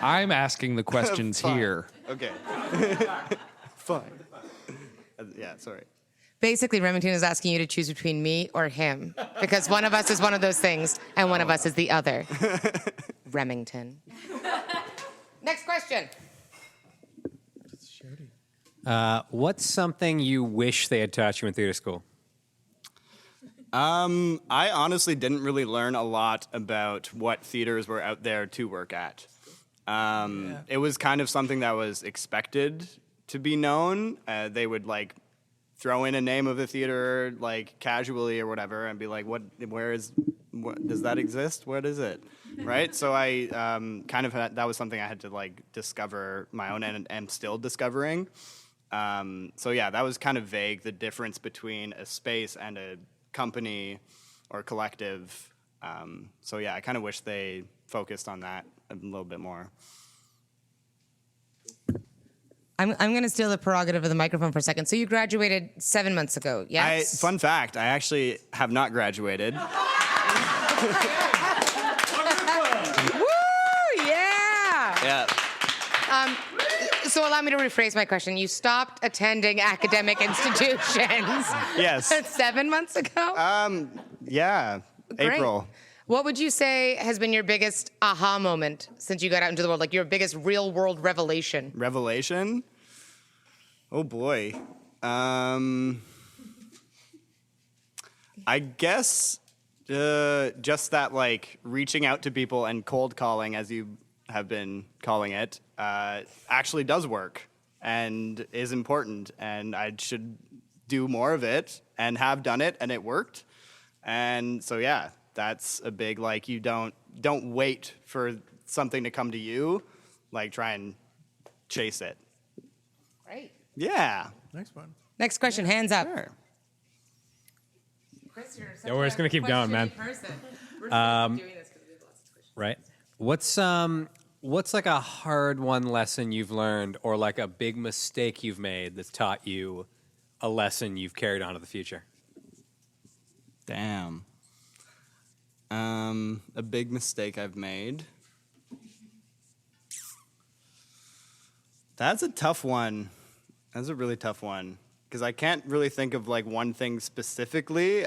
I'm asking the questions here. Okay. Fine. Yeah, sorry. Basically, Remington is asking you to choose between me or him because one of us is one of those things and one of us is the other. Remington. Next question. What's something you wish they had taught you in theater school? I honestly didn't really learn a lot about what theaters were out there to work at. It was kind of something that was expected to be known. They would throw in a name of the theater like casually or whatever and be like, what does that exist? What is it? Right? So I kind of that was something I had to like discover my own and am still discovering. So yeah, that was kind of vague, the difference between a space and a company or collective. So yeah, I kind of wish they focused on that a little bit more. I'm going to steal the prerogative of the microphone for a second. So you graduated 7 months ago, yes? Fun fact, I actually have not graduated. Woo, yeah! Yeah. So allow me to rephrase my question. You stopped attending academic institutions. Yes. 7 months ago? Yeah, Great. April. What would you say has been your biggest aha moment since you got out into the world? Like your biggest real world revelation? Revelation? Oh boy. I guess just that like reaching out to people and cold calling, as you have been calling it, actually does work and is important, and I should do more of it and have done it, and it worked. And so yeah, that's a big, like, you don't wait for something to come to you, like try and chase it. Great. Yeah. Next one. Next question, hands up. Sure. Chris, you're Yeah, we're just gonna keep going, man. Right. What's like a hard won lesson you've learned, or like a big mistake you've made that's taught you a lesson you've carried on to the future? Damn. A big mistake I've made. That's a tough one. That's a really tough one. Because I can't really think of like one thing specifically.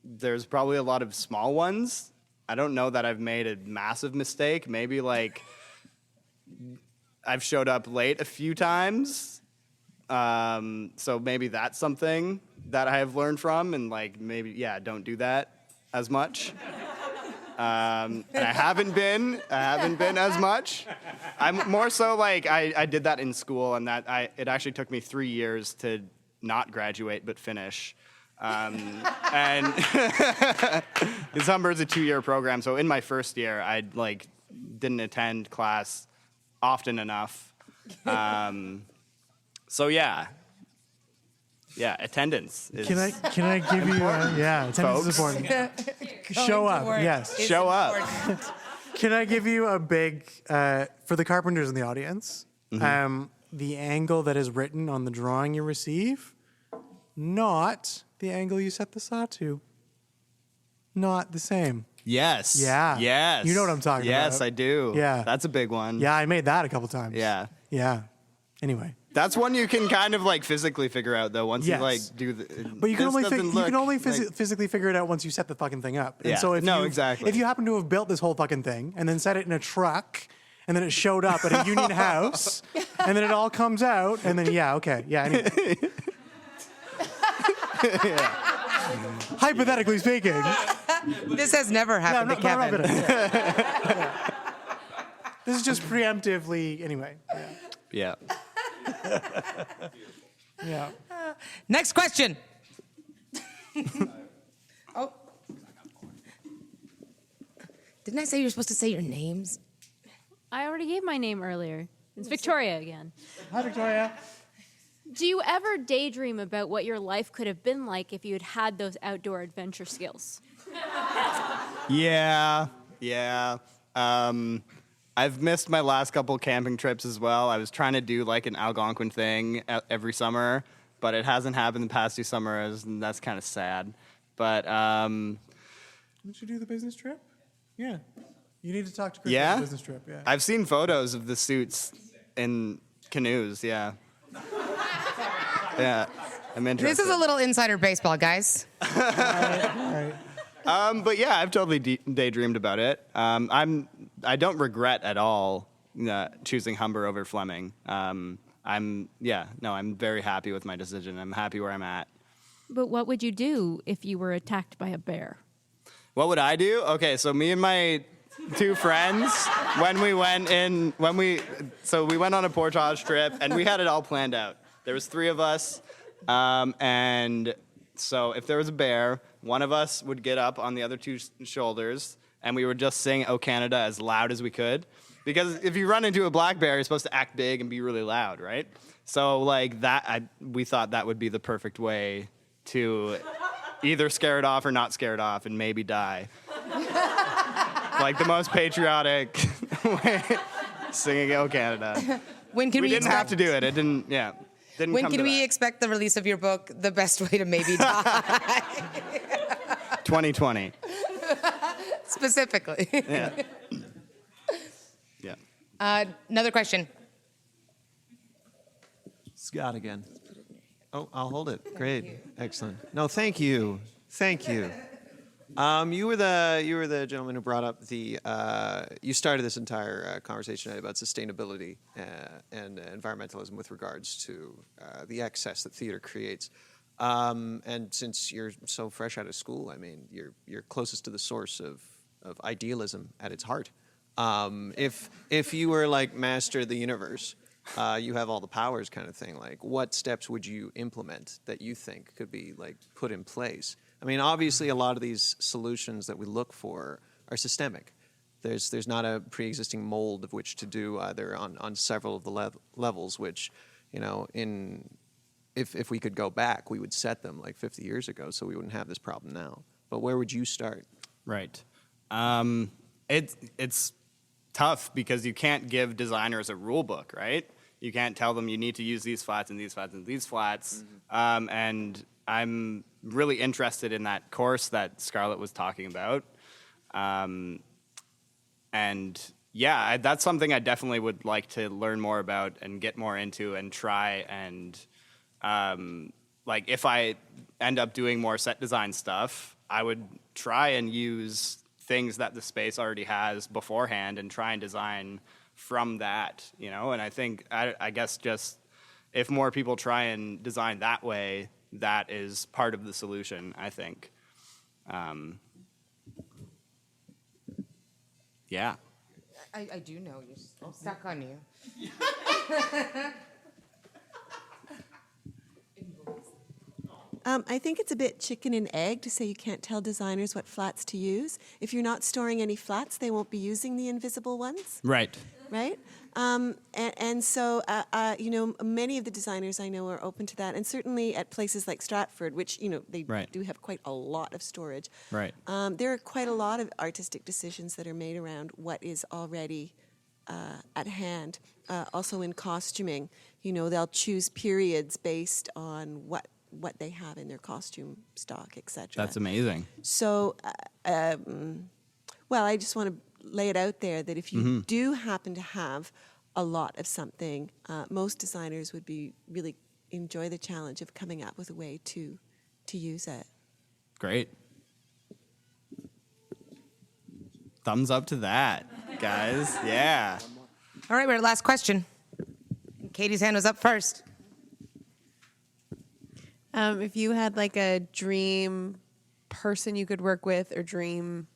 There's probably a lot of small ones. I don't know that I've made a massive mistake. Maybe like I've showed up late a few times. So maybe that's something that I have learned from, and like maybe, yeah, don't do that as much. And I haven't been as much. I'm more so like I did that in school, and it actually took me 3 years to not graduate but finish. And Humber is a 2-year program, so in my first year I like didn't attend class often enough. So yeah, attendance is. Can I give you? Attendance is important. Show up. Yes, show up. Can I give you a big for the carpenters in the audience? Mm-hmm. The angle that is written on the drawing you receive, not the angle you set the saw to. Not the same. Yes. Yeah. Yes. You know what I'm talking about. Yes, I do. Yeah. That's a big one. Yeah, I made that a couple times. Yeah. Yeah. Anyway. That's one you can kind of like physically figure out though once you like do the. But you can only like, physically figure it out once you set the fucking thing up. And Yeah. so Exactly. If you happen to have built this whole fucking thing and then set it in a truck and then it showed up at a union house and then it all comes out and then anyway. Hypothetically speaking. This has never happened to Kevin. This is just preemptively anyway. Yeah. Yeah. Next question. Oh. Didn't I say you're supposed to say your names? I already gave my name earlier. It's Victoria again. Hi, Victoria. Do you ever daydream about what your life could have been like if you had had those outdoor adventure skills? Yeah. I've missed my last couple camping trips as well. I was trying to do like an Algonquin thing every summer, but it hasn't happened the past 2 summers, and that's kind of sad. But Didn't you do the business trip? Yeah. You need to talk to Chris about the business trip. Yeah. I've seen photos of the suits in canoes. Yeah. Yeah. I'm interested. This is a little insider baseball, guys. All right. But yeah, I've totally daydreamed about it. I don't regret at all choosing Humber over Fleming. I'm very happy with my decision. I'm happy where I'm at. But what would you do if you were attacked by a bear? What would I do? Okay, so me and my 2 friends, we went on a portage trip, and we had it all planned out. There was 3 of us. And so if there was a bear, one of us would get up on the other two shoulders, and we would just sing "O Canada" as loud as we could. Because if you run into a black bear, you're supposed to act big and be really loud, right? So like that, we thought that would be the perfect way to either scare it off or not scare it off and maybe die. Like the most patriotic way, singing "O Canada." When can we didn't have to do it. It didn't. Yeah. Didn't When come can to we that. expect the release of your book, The Best Way to Maybe Die? 2020. Specifically. Yeah. Yeah. Another question. Scott again. Oh, I'll hold it. Great. Excellent. No, thank you. Thank you. You were the gentleman who brought up the. You started this entire conversation tonight about sustainability and environmentalism with regards to the excess that theater creates. And since you're so fresh out of school, I mean, you're closest to the source of idealism at its heart. If you were like master of the universe, you have all the powers, kind of thing. Like, what steps would you implement that you think could be like put in place? I mean, obviously, a lot of these solutions that we look for are systemic. There's not a pre-existing mold of which to do either on several of the levels, which, you know, if we could go back, we would set them like 50 years ago, so we wouldn't have this problem now. But where would you start? Right. It's tough because you can't give designers a rule book, right? You can't tell them you need to use these flats and these flats and these flats. Mm-hmm. And I'm really interested in that course that Scarlett was talking about. And yeah, that's something I definitely would like to learn more about and get more into and try. And like if I end up doing more set design stuff, I would try and use things that the space already has beforehand and try and design from that, you know? And I think, I guess just if more people try and design that way, that is part of the solution, I think. Yeah. I do know. I'm stuck on you. I think it's a bit chicken and egg to say you can't tell designers what flats to use. If you're not storing any flats, they won't be using the invisible ones. Right. Right? And so, you know, many of the designers I know are open to that. And certainly at places like Stratford, which, you know, they Right. do have quite a lot of storage. Right. There are quite a lot of artistic decisions that are made around what is already at hand. Also in costuming, you know, they'll choose periods based on what they have in their costume stock, etc. That's amazing. So, well, I just want to lay it out there that if you do happen to have a lot of something, most designers would be really enjoy the challenge of coming up with a way to use it. Great. Thumbs up to that, guys. Yeah. All right, we're at last question. Katie's hand was up first. If you had like a dream person you could work with, or dream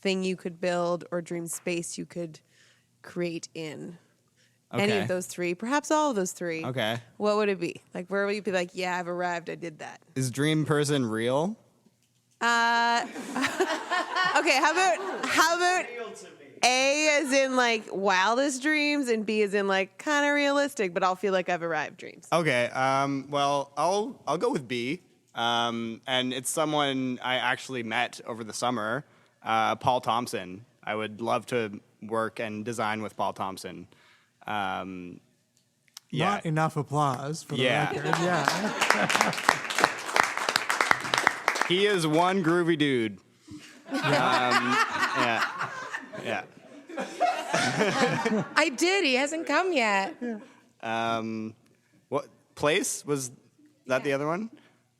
thing you could build, or dream space you could create in any of those three, perhaps all of those three, Okay. what would it be? Like, where would you be like, yeah, I've arrived, I did that? Is dream person real? Okay, how about A as in like wildest dreams, and B as in like kind of realistic, but I'll feel like I've arrived dreams. Okay. Well, I'll go with B. And it's someone I actually met over the summer, Paul Thompson. I would love to work and design with Paul Thompson. Yeah. Not enough applause for the record. Yeah. He is one groovy dude. Yeah. Yeah. I did. He hasn't come yet. What place was that? The other one?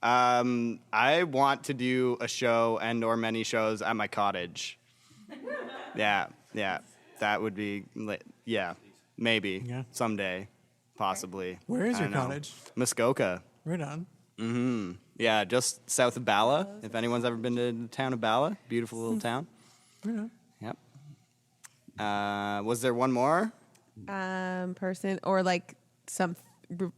I want to do a show and or many shows at my cottage. Yeah. That would be lit. Yeah. Maybe. Yeah. Someday. Possibly. Where is I your don't know. cottage? Muskoka. Right on. Mm-hmm. Yeah, just south of Bala. If anyone's ever been to the town of Bala, beautiful little town. Right on. Yep. Was there one more? Person, or like some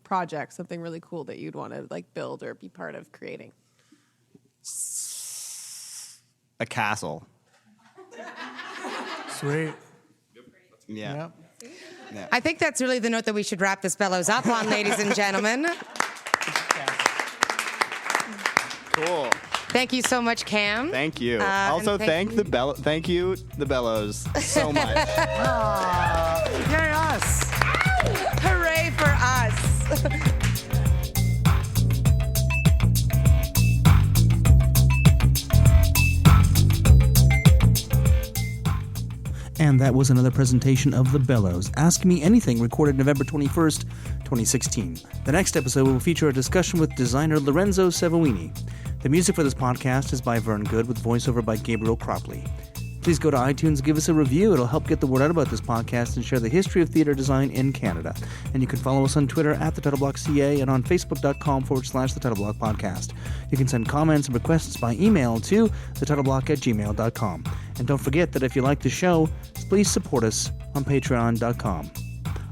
project, something really cool that you'd want to like build or be part of creating? A castle. Sweet. Yeah. Yeah. I think that's really the note that we should wrap this Bellows up on, ladies and gentlemen. Cool. Thank you so much, Cam. Thank you. And Also, thank you, the Bellows, so much. Aw, yay us. Hooray for us. And that was another presentation of The Bellows, Ask Me Anything, recorded November 21st, 2016. The next episode will feature a discussion with designer Lorenzo Sevoini. The music for this podcast is by Vern Good, with voiceover by Gabriel Cropley. Please go to iTunes and give us a review. It'll help get the word out about this podcast and share the history of theater design in Canada. And you can follow us on Twitter at TheTitleBlockCA and on Facebook.com/TheTitleBlock Podcast. You can send comments and requests by email to TheTitleBlock@gmail.com. And don't forget that if you like the show, please support us on Patreon.com.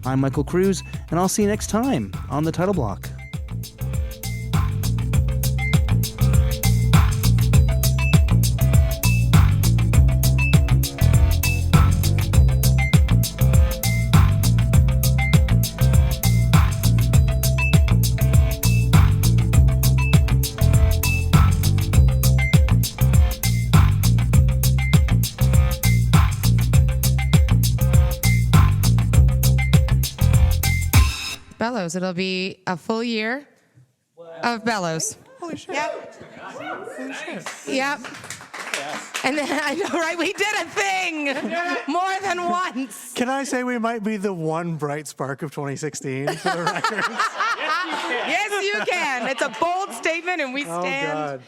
I'm Michael Cruz, and I'll see you next time on The Title Block. Bellows. It'll be a full year of Bellows. Holy shit. Yep. Holy shit. Yep. And then, I know, right? We did a thing more than once. Can I say we might be the one bright spark of 2016 for the record? Yes, you can. It's a bold statement, and we stand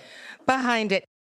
behind it.